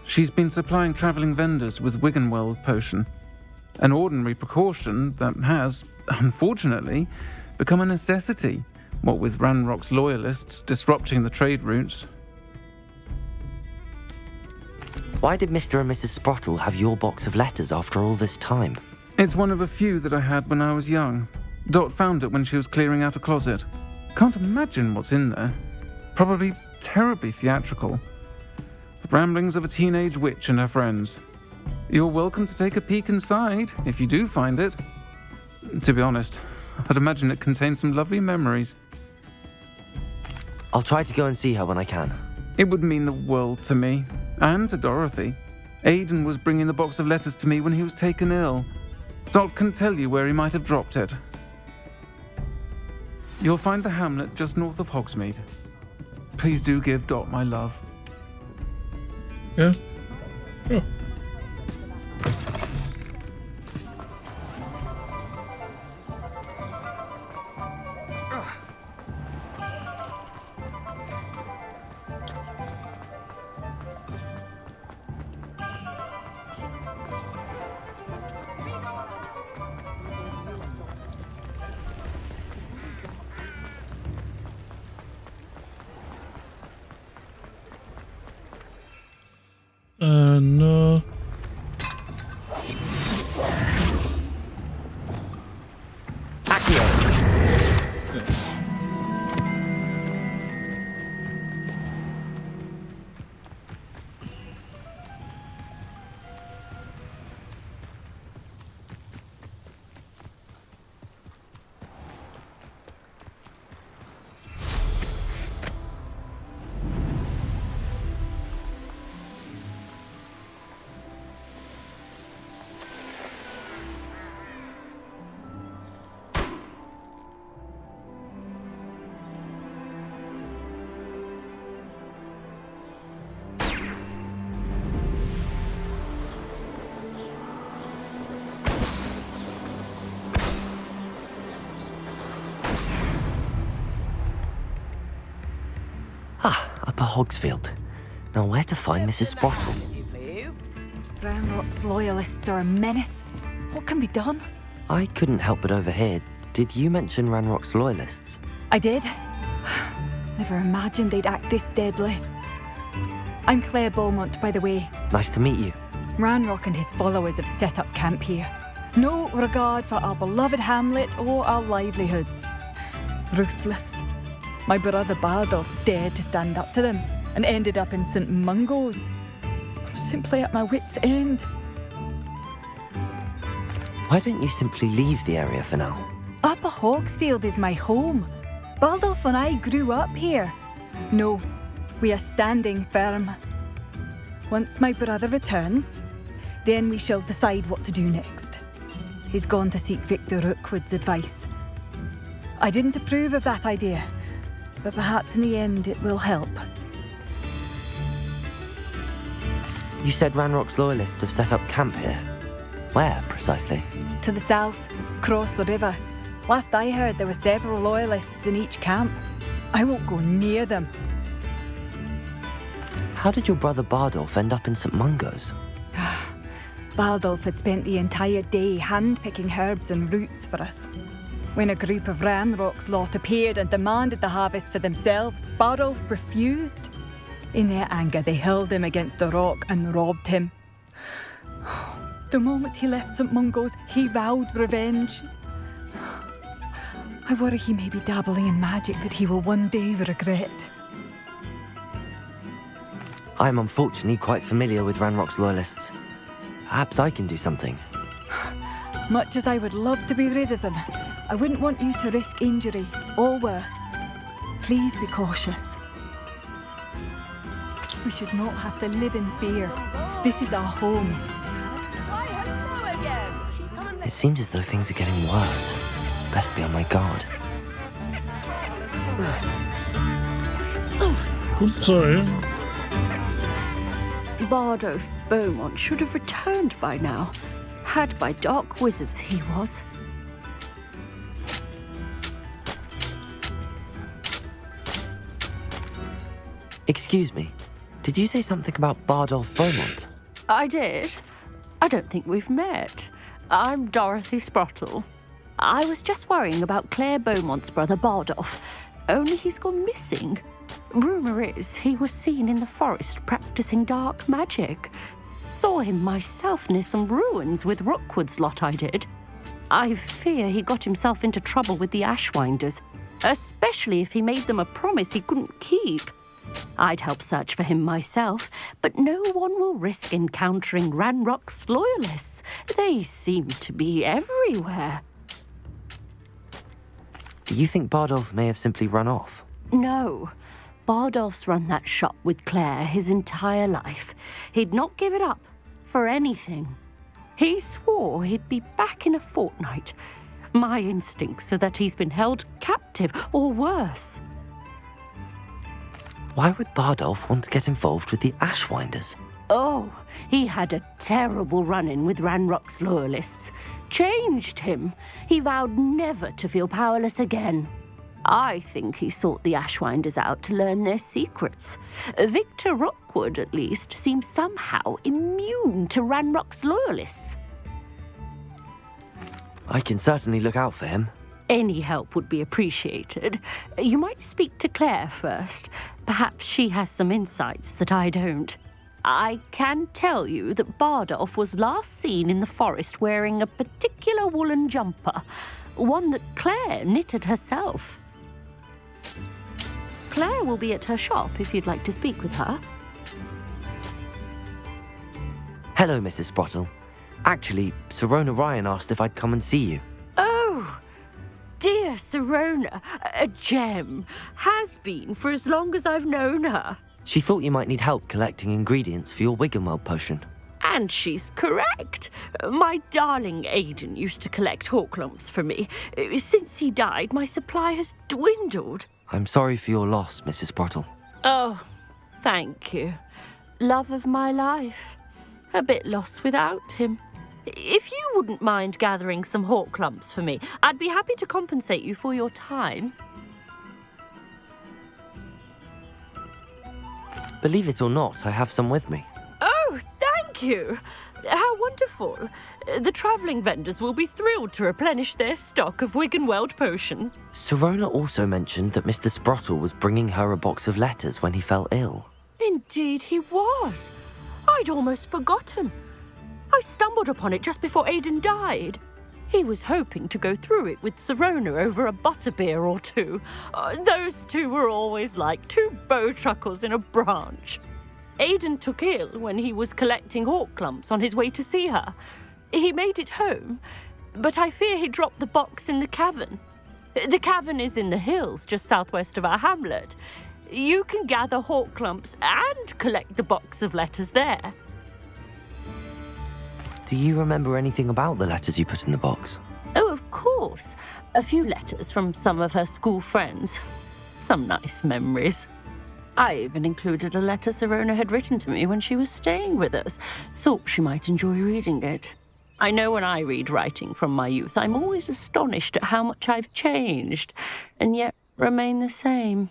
She's been supplying travelling vendors with Wiggenweld potion. An ordinary precaution that has, unfortunately, become a necessity, what with Ranrock's loyalists disrupting the trade routes. Why did Mr. and Mrs. Sprottle have your box of letters after all this time? It's one of a few that I had when I was young. Dot found it when she was clearing out a closet. Can't imagine what's in there. Probably terribly theatrical. The ramblings of a teenage witch and her friends. You're welcome to take a peek inside, if you do find it. To be honest, I'd imagine it contains some lovely memories. I'll try to go and see her when I can. It would mean the world to me, and to Dorothy. Aidan was bringing the box of letters to me when he was taken ill. Dot can tell you where he might have dropped it. You'll find the hamlet just north of Hogsmeade. Please do give Dot my love. Yeah. Oh. No. Upper Hogsfield. Now where to find Mrs. Sprottle? Ranrock's loyalists are a menace. What can be done? I couldn't help but overhear. Did you mention Ranrock's loyalists? I did. Never imagined they'd act this deadly. I'm Claire Beaumont, by the way. Nice to meet you. Ranrock and his followers have set up camp here. No regard for our beloved hamlet or our livelihoods. Ruthless. My brother Bardolph dared to stand up to them and ended up in St. Mungo's. I'm simply at my wit's end. Why don't you simply leave the area for now? Upper Hogsfield is my home. Bardolph and I grew up here. No, we are standing firm. Once my brother returns, then we shall decide what to do next. He's gone to seek Victor Rookwood's advice. I didn't approve of that idea, but perhaps in the end it will help. You said Ranrock's loyalists have set up camp here. Where, precisely? To the south, across the river. Last I heard, there were several loyalists in each camp. I won't go near them. How did your brother Bardolph end up in St. Mungo's? Bardolph had spent the entire day hand-picking herbs and roots for us. When a group of Ranrock's lot appeared and demanded the harvest for themselves, Bardolph refused. In their anger, they hurled him against a rock and robbed him. The moment he left St. Mungo's, he vowed revenge. I worry he may be dabbling in magic that he will one day regret. I am unfortunately quite familiar with Ranrock's loyalists. Perhaps I can do something. Much as I would love to be rid of them, I wouldn't want you to risk injury, or worse. Please be cautious. We should not have to live in fear. This is our home. It seems as though things are getting worse. Best be on my guard. Oops, sorry. Bardolph Beaumont should have returned by now. Had by dark wizards he was. Excuse me, did you say something about Bardolph Beaumont? I did. I don't think we've met. I'm Dorothy Sprottle. I was just worrying about Claire Beaumont's brother Bardolph, only he's gone missing. Rumour is he was seen in the forest practicing dark magic. Saw him myself near some ruins with Rookwood's lot I did. I fear he got himself into trouble with the Ashwinders, especially if he made them a promise he couldn't keep. I'd help search for him myself, but no one will risk encountering Ranrock's loyalists. They seem to be everywhere. Do you think Bardolph may have simply run off? No. Bardolph's run that shop with Claire his entire life. He'd not give it up for anything. He swore he'd be back in a fortnight. My instincts are that he's been held captive, or worse. Why would Bardolph want to get involved with the Ashwinders? Oh, he had a terrible run-in with Ranrock's loyalists. Changed him. He vowed never to feel powerless again. I think he sought the Ashwinders out to learn their secrets. Victor Rookwood, at least, seems somehow immune to Ranrock's loyalists. I can certainly look out for him. Any help would be appreciated. You might speak to Claire first. Perhaps she has some insights that I don't. I can tell you that Bardolph was last seen in the forest wearing a particular woolen jumper, one that Claire knitted herself. Claire will be at her shop if you'd like to speak with her. Hello, Mrs. Sprottle. Actually, Sirona Ryan asked if I'd come and see you. Oh, dear Sirona, a gem. Has been for as long as I've known her. She thought you might need help collecting ingredients for your Wiggenweld potion. And she's correct. My darling Aidan used to collect hawk lumps for me. Since he died, my supply has dwindled. I'm sorry for your loss, Mrs. Sprottle. Oh, thank you. Love of my life. A bit lost without him. If you wouldn't mind gathering some hawk lumps for me, I'd be happy to compensate you for your time. Believe it or not, I have some with me. Oh, thank you. How wonderful. The travelling vendors will be thrilled to replenish their stock of Wiggenweld potion. Sirona also mentioned that Mr. Sprottle was bringing her a box of letters when he fell ill. Indeed he was. I'd almost forgotten. I stumbled upon it just before Aidan died. He was hoping to go through it with Sirona over a butterbeer or two. Those two were always like two bowtruckles in a branch. Aidan took ill when he was collecting hawk lumps on his way to see her. He made it home, but I fear he dropped the box in the cavern. The cavern is in the hills just southwest of our hamlet. You can gather hawk lumps and collect the box of letters there. Do you remember anything about the letters you put in the box? Oh, of course. A few letters from some of her school friends. Some nice memories. I even included a letter Sirona had written to me when she was staying with us. Thought she might enjoy reading it. I know when I read writing from my youth, I'm always astonished at how much I've changed, and yet remain the same.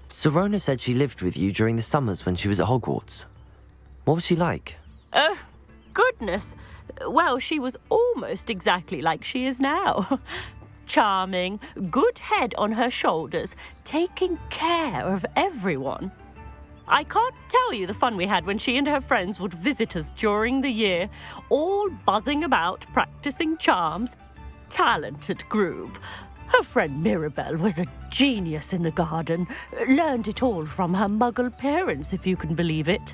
Sirona said she lived with you during the summers when she was at Hogwarts. What was she like? Goodness. Well, she was almost exactly like she is now. Charming, good head on her shoulders, taking care of everyone. I can't tell you the fun we had when she and her friends would visit us during the year, all buzzing about, practicing charms. Talented group. Her friend Mirabelle was a genius in the garden. Learned it all from her muggle parents, if you can believe it.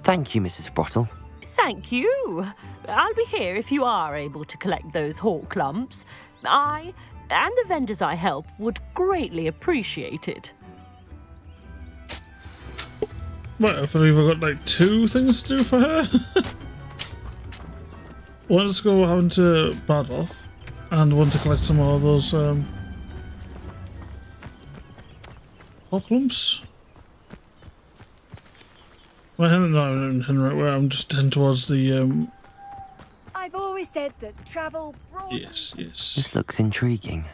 Thank you, Mrs. Sprottle. Thank you. I'll be here if you are able to collect those hawk lumps. I, and the vendors I help, would greatly appreciate it. Right, I've either got like 2 things to do for her. One is to go having to Bardolph, and one to collect some more of those hawk lumps. Well, I'm just heading towards the I've always said that travel brought... Yes. This looks intriguing.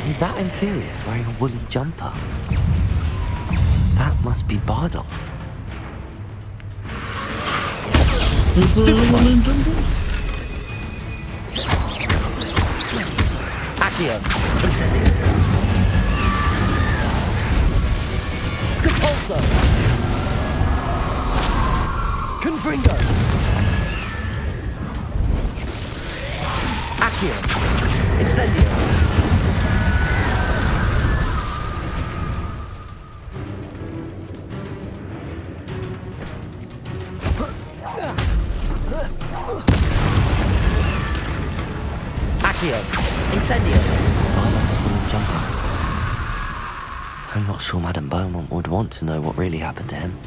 Is that Inferius wearing a woolly jumper? That must be Bardolph. Who's wearing a woolly jumper? Accio, Incendio. Repulsor. Confringo. Accio, Incendio. Incendio. Bardolph's wooden jumper. I'm not sure Madame Beaumont would want to know what really happened to him.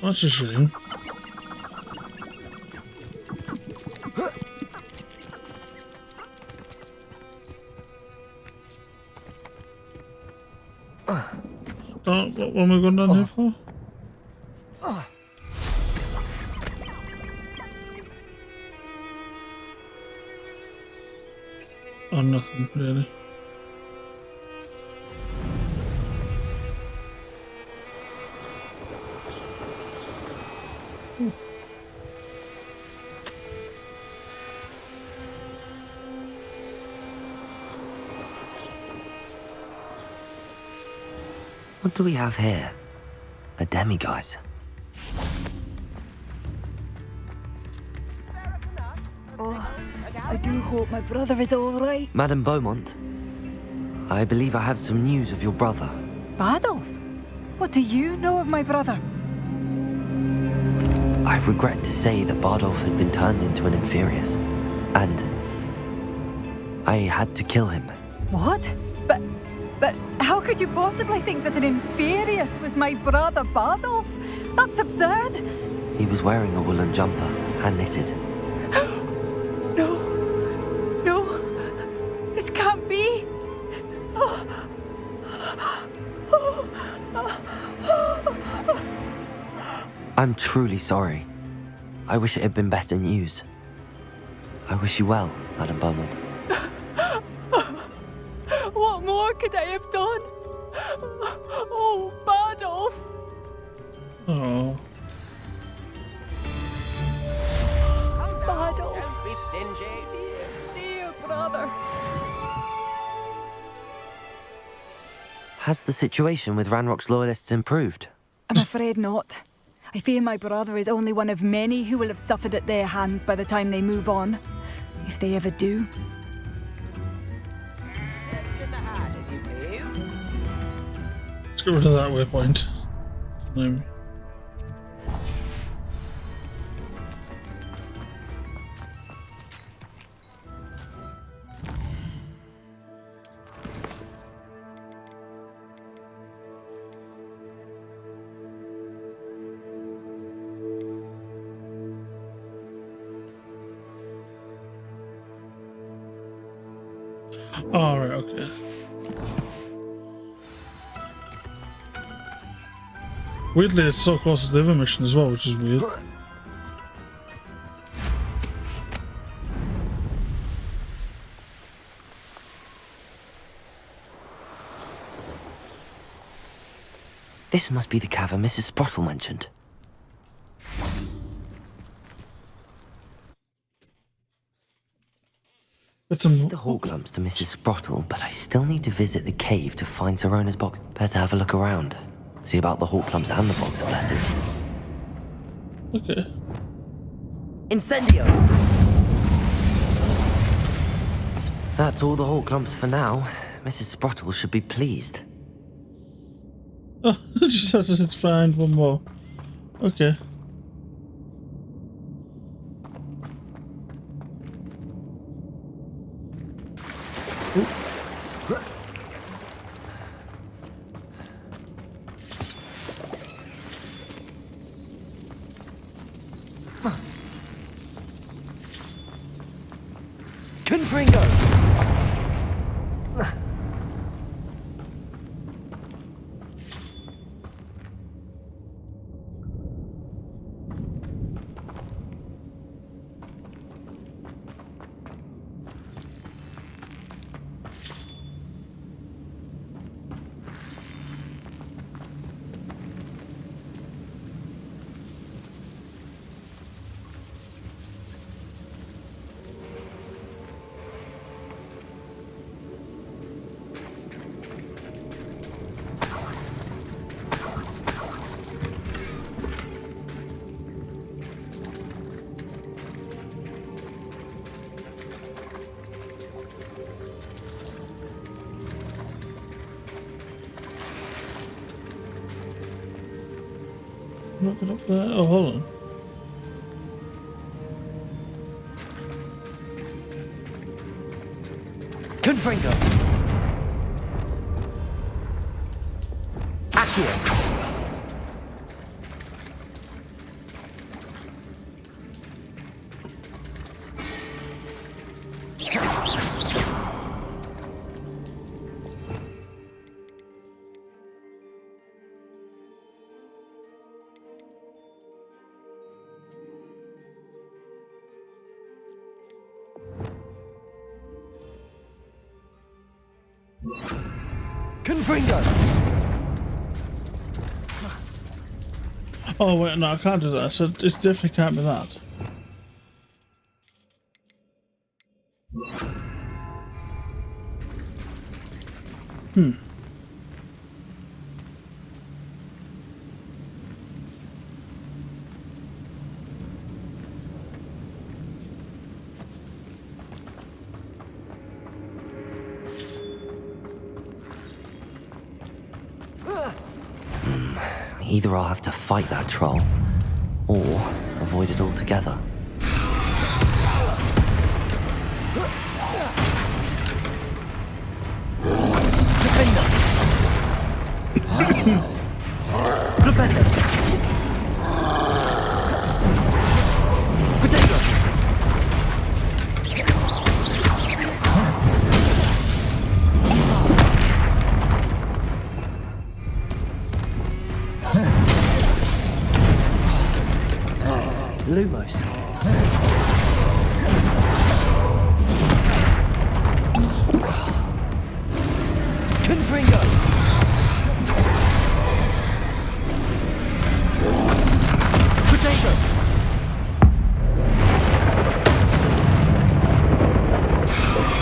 That's a shame. What am I going down here for? Oh, nothing really. What do we have here? A demiguise. Oh, I do hope my brother is all right. Madame Beaumont, I believe I have some news of your brother. Bardolph? What do you know of my brother? I regret to say that Bardolph had been turned into an Inferius, and I had to kill him. What? But how could you possibly think that an Inferius was my brother Bardolph? That's absurd. He was wearing a woolen jumper, hand-knitted. No. I'm truly sorry. I wish it had been better news. I wish you well, Madame Beaumont. What more could I have done? Oh, Badolf! Oh. Badolf! Don't be stingy. Dear brother. Has the situation with Ranrock's loyalists improved? I'm afraid not. I fear my brother is only one of many who will have suffered at their hands by the time they move on. If they ever do. Let's get rid of that waypoint. No. Alright, okay. Weirdly, it's so close to the other mission as well, which is weird. This must be the cavern Mrs. Sprottle mentioned. The Horklumps to Mrs. Sprottle, but I still need to visit the cave to find Sirona's box. Better have a look around. See about the Horklumps and the box of letters. Okay. Incendio! That's all the Horklumps for now. Mrs. Sprottle should be pleased. Oh, I just had to find one more. Okay. Confringo! Not good up there. Oh, hold on. Confringo! Accio! Confringo! Oh wait, no, I can't do that. So it definitely can't be that. Either I'll have to fight that troll, or avoid it altogether. Lumos. Confringo! Potato!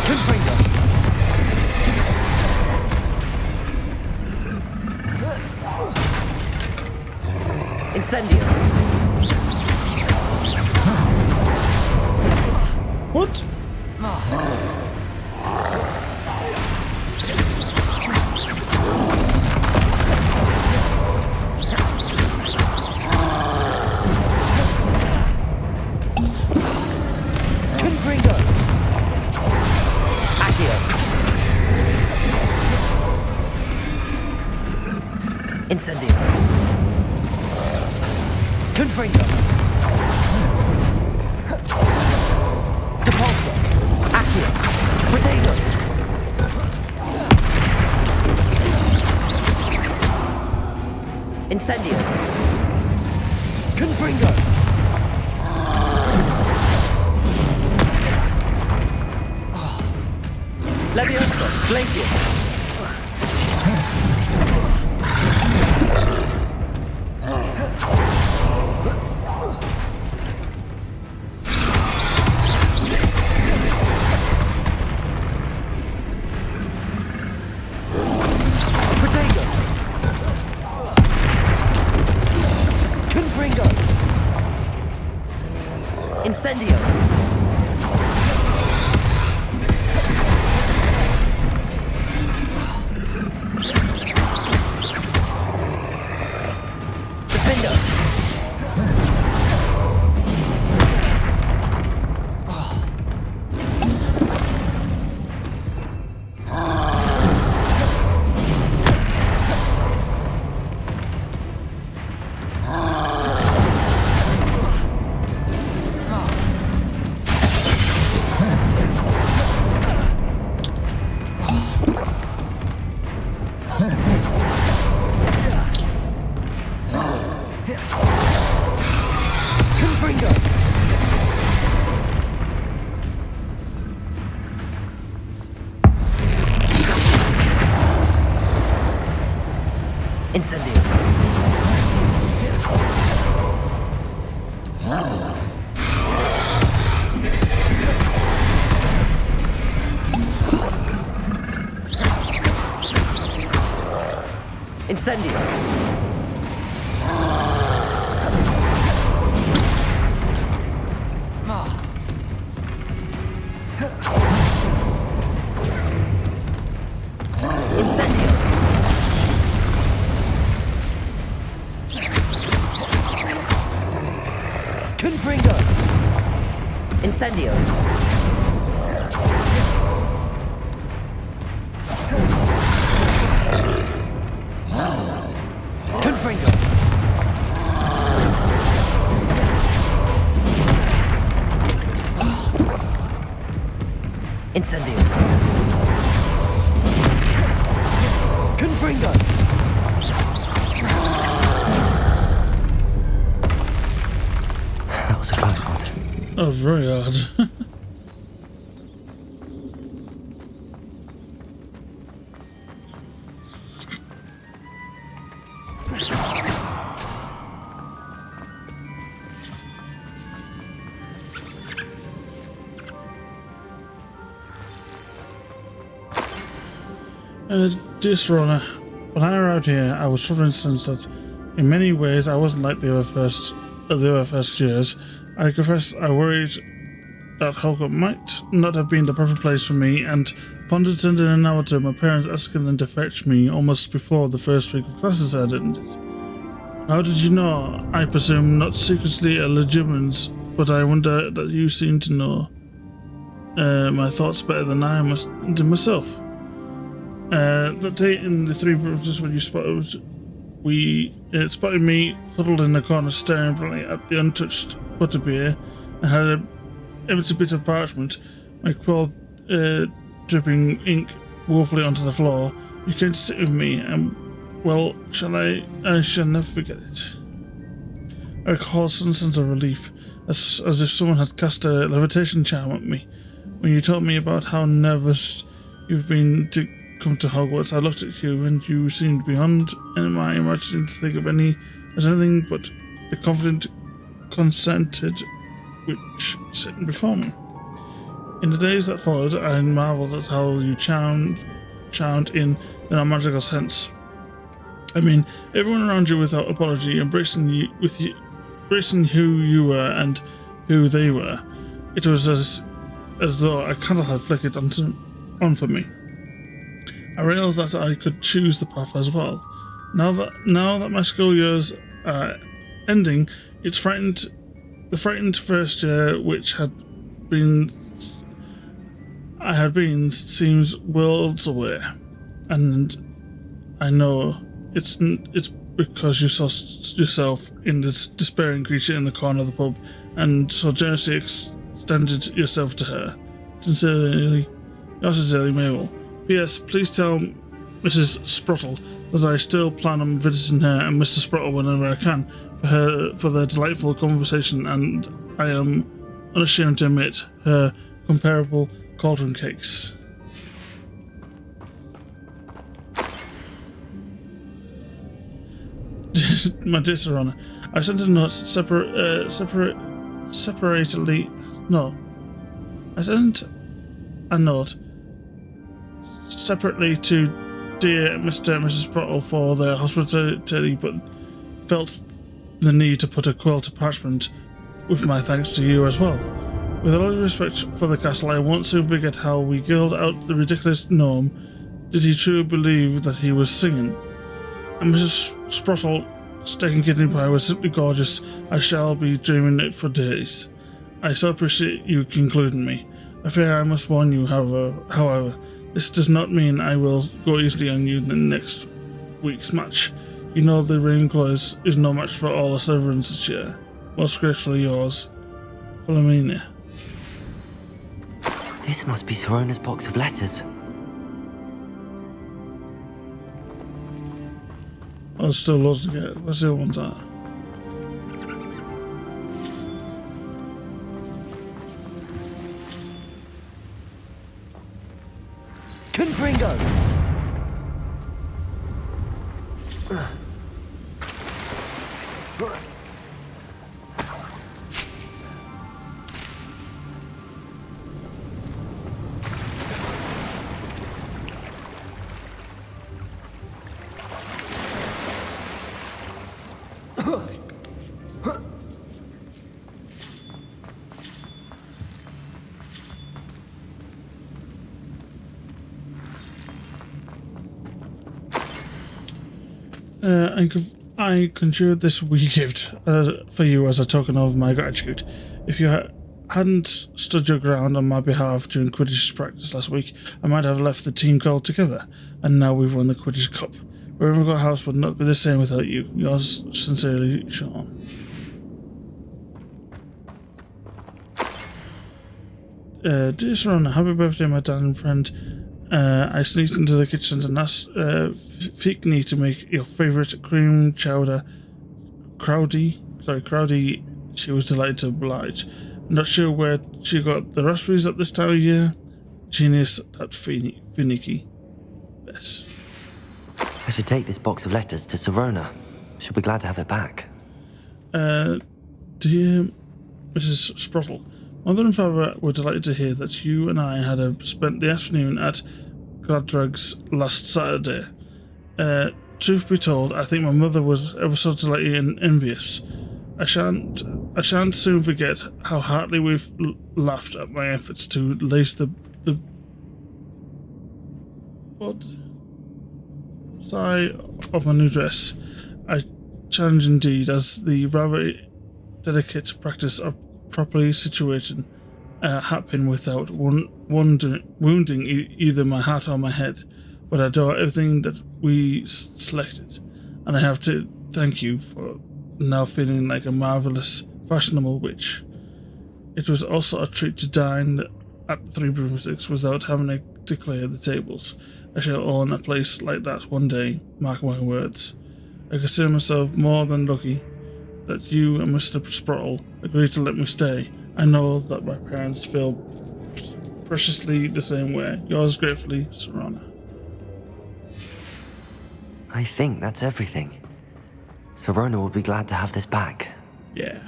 Confringo! Incendio! What? Confringo! Accio! Incendio! Confringo! Depulso! Accio! Potato! Incendio! Confringo! Levioso! Glacius! Potato! Confringo! Incendio! Defendo! Confringo! Incendio! Incendio! Incendio! Confringo! Incendio! Confringo! Incendio! Confringo! That was a close one. That was very hard. Dear Sir Honor, when I arrived here, I was troubled in the sense that, in many ways, I wasn't like the other first years. I confess I worried that Hogwarts might not have been the proper place for me, and upon attending an hour to my parents asking them to fetch me almost before the first week of classes had ended. How did you know? I presume not secretly a legitimate, but I wonder that you seem to know my thoughts better than I did myself. That day in the Three Brothers when you spotted me huddled in the corner staring bluntly at the untouched butterbeer and had an empty bit of parchment, my quill dripping ink woefully onto the floor. You came to sit with me and, well, I shall never forget it. I recall a sudden sense of relief. as if someone had cast a levitation charm at me. When you told me about how nervous you've been to come to Hogwarts, I looked at you and you seemed beyond my imagining to think of anything but the confident, consented witch sitting before me. In the days that followed, I marvelled at how you charmed in a magical sense. I mean, everyone around you without apology, embracing who you were and who they were. It was as though a candle had flickered on for me. I realized that I could choose the path as well. Now that my school years are ending, the frightened first year which I had been seems worlds away, and I know it's because you saw yourself in this despairing creature in the corner of the pub and so generously extended yourself to her. Sincerely, yours sincerely, Mabel. P.S. Please tell Mrs. Sprottle that I still plan on visiting her and Mr. Sprottle whenever I can for their delightful conversation, and I am unashamed to admit her comparable cauldron cakes. My dear Serana, I sent a note separately. No, I sent a note separately to dear Mr. and Mrs. Sprottle for their hospitality, but felt the need to put a quill to parchment with my thanks to you as well. With a lot of respect for the castle, I won't soon forget how we giggled out the ridiculous gnome. Did he truly believe that he was singing? And Mrs. Sprottle steak and kidney pie was simply gorgeous. I shall be dreaming it for days. I so appreciate you including me. I fear I must warn you, however, this does not mean I will go easily on you in the next week's match. You know the Ravenclaw is no match for all the Slytherins this year. Most gratefully yours, Philomena. This must be Sirona's box of letters. Oh, there's still loads to get. Where's the other ones at? Confringo! I conjured this wee gift for you as a token of my gratitude. If you hadn't stood your ground on my behalf during Quidditch practice last week, I might have left the team called together, and now we've won the Quidditch Cup. Ravenclaw House would not be the same without you. Yours sincerely, Sean. Dear Serana, happy birthday, my darling friend. I sneaked into the kitchen and asked Fikni to make your favourite cream chowder. Crowdy. She was delighted to oblige. Not sure where she got the raspberries at this time of year. Genius, that finicky. Yes. I should take this box of letters to Sirona. She'll be glad to have it back. Dear Mrs. Sprottle, Mother and Father were delighted to hear that you and I had spent the afternoon at Gladrag's last Saturday. Truth be told, I think my mother was ever so delighted and envious. I shan't soon forget how heartily we've laughed at my efforts to lace the side of my new dress. I challenge indeed, as the rather delicate practice of properly situating a hatpin without wounding either my heart or my head, but I adore everything that we selected, and I have to thank you for now feeling like a marvellous, fashionable witch. It was also a treat to dine at Three Broomsticks without having to clear the tables. I shall own a place like that one day, mark my words. I consider myself more than lucky that you and Mr. Sprottle agreed to let me stay. I know that my parents feel preciously the same way. Yours gratefully, Serana. I think that's everything. Serona will be glad to have this back. Yeah.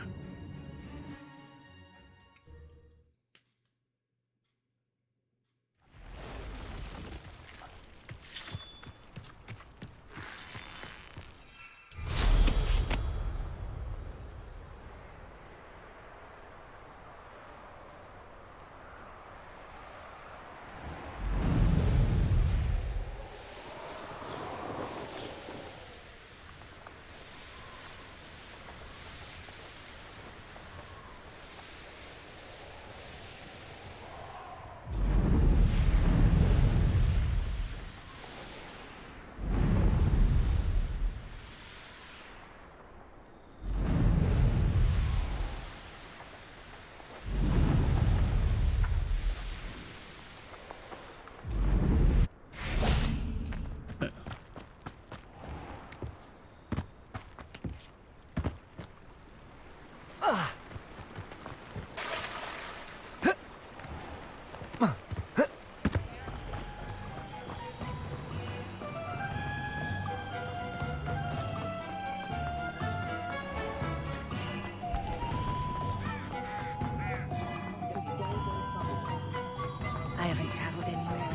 I haven't travelled anywhere.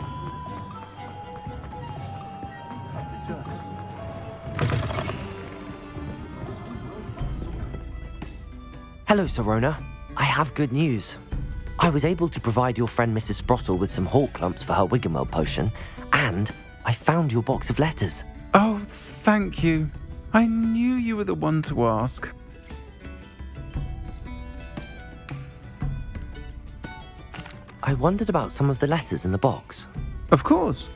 Hello, Serona. I have good news. I was able to provide your friend Mrs. Sprottle with some hawk clumps for her Wiggenweld potion, and I found your box of letters. Oh, thank you. I knew you were the one to ask. I wondered about some of the letters in the box. Of course.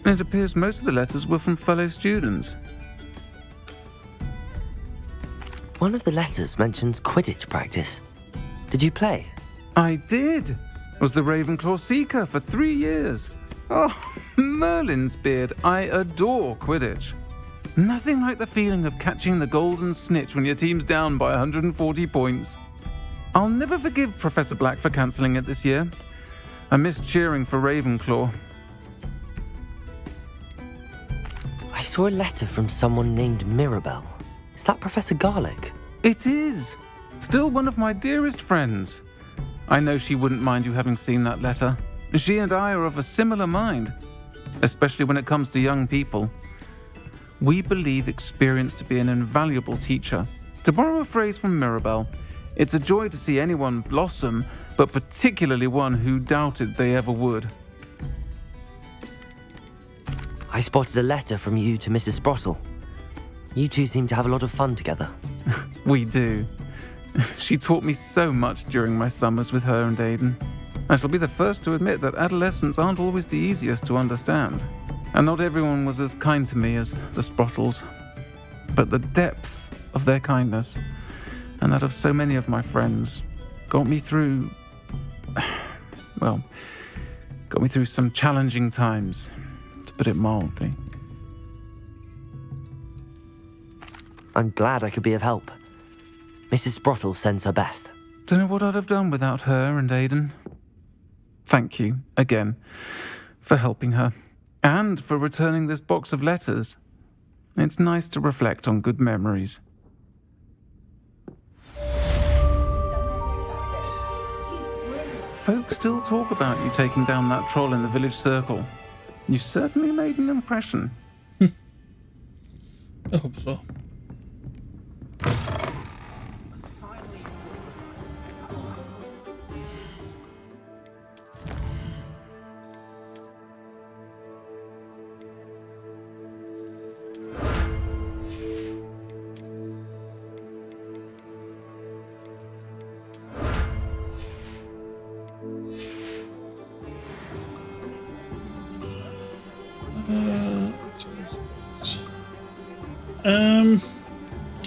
It appears most of the letters were from fellow students. One of the letters mentions Quidditch practice. Did you play? I did. Was the Ravenclaw Seeker for 3 years. Oh, Merlin's beard. I adore Quidditch. Nothing like the feeling of catching the golden snitch when your team's down by 140 points. I'll never forgive Professor Black for cancelling it this year. I missed cheering for Ravenclaw. I saw a letter from someone named Mirabelle. Is that Professor Garlick? It is. Still one of my dearest friends. I know she wouldn't mind you having seen that letter. She and I are of a similar mind, especially when it comes to young people. We believe experience to be an invaluable teacher. To borrow a phrase from Mirabelle, it's a joy to see anyone blossom, but particularly one who doubted they ever would. I spotted a letter from you to Mrs. Sprottle. You two seem to have a lot of fun together. We do. She taught me so much during my summers with her and Aidan. I shall be the first to admit that adolescents aren't always the easiest to understand. And not everyone was as kind to me as the Sprottles. But the depth of their kindness, and that of so many of my friends, got me through some challenging times, to put it mildly. I'm glad I could be of help. Mrs. Sprottle sends her best. Don't know what I'd have done without her and Aidan. Thank you, again, for helping her, and for returning this box of letters. It's nice to reflect on good memories. Folks still talk about you taking down that troll in the village circle. You certainly made an impression. I hope so.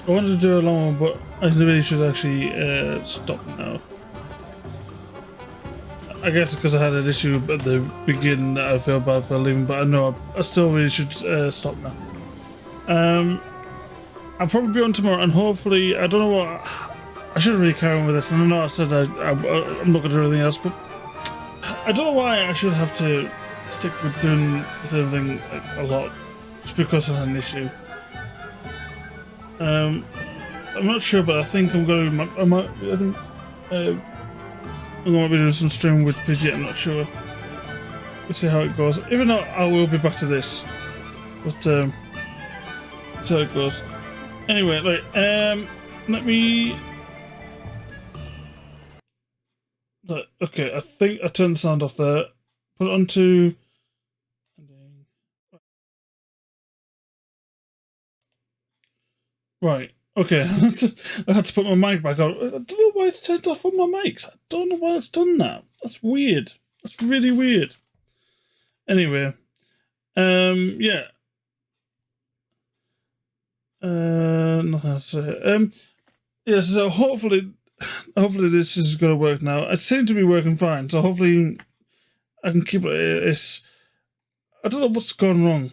I wanted to do a long one, but I really should actually stop now. I guess because I had an issue at the beginning that I feel bad for leaving, but I know I still really should stop now. I'll probably be on tomorrow, and hopefully, I don't know what. I should really carry on with this, and I know I said I'm not going to do anything else, but I don't know why I should have to stick with doing the same thing a lot. It's because I had an issue. I'm not sure, but I think I'm going to. I think I'm going to be doing some streaming with Pidgeot. I'm not sure. We'll see how it goes. If not, I will be back to this. But that's how it goes. Anyway, like let me. Okay, I think I turned the sound off there. Put it onto. Right. Okay. I had to put my mic back on. I don't know why it's turned off on my mics. I don't know why it's done that. That's weird. That's really weird. Anyway. Yeah. Nothing else to say. Yeah, so hopefully this is going to work now. It seems to be working fine, so hopefully I can keep it. I don't know what's gone wrong.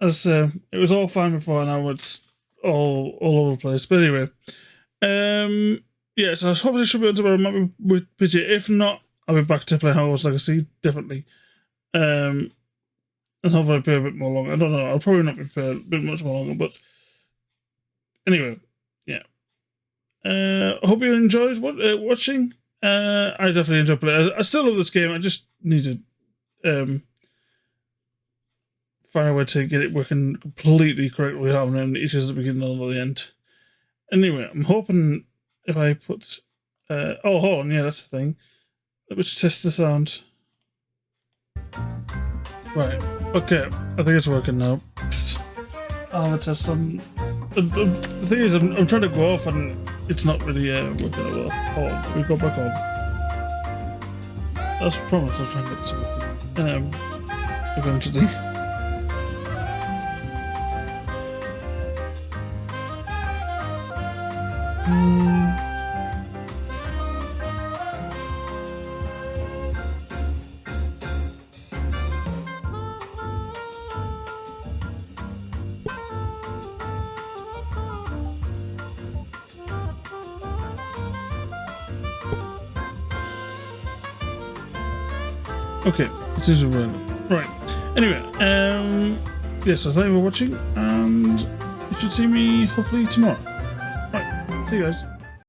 As it was all fine before, now it's all over the place. But anyway, yeah. So hopefully I should be able to remember with Pidgey. If not, I'll be back to play Hogwarts Legacy definitely. And hopefully I'll play a bit more long. I don't know. I'll probably not be playing a bit much more longer, but anyway, yeah. I hope you enjoyed watching. I definitely enjoyed playing. I still love this game. I just need to find a way to get it working completely correctly without any issues at the beginning and the end. Anyway, I'm hoping if I put oh, hold on, yeah, that's the thing. Let me just test the sound. Right, okay, I think it's working now. I'll have a test on. The thing is, I'm trying to go off and it's not really working at well. Hold on, we go back on. That's the promise. I'll try and get this working. Eventually. Okay, this is random. Right. Anyway, yeah, so thank you for watching, and you should see me hopefully tomorrow. Right, see you guys.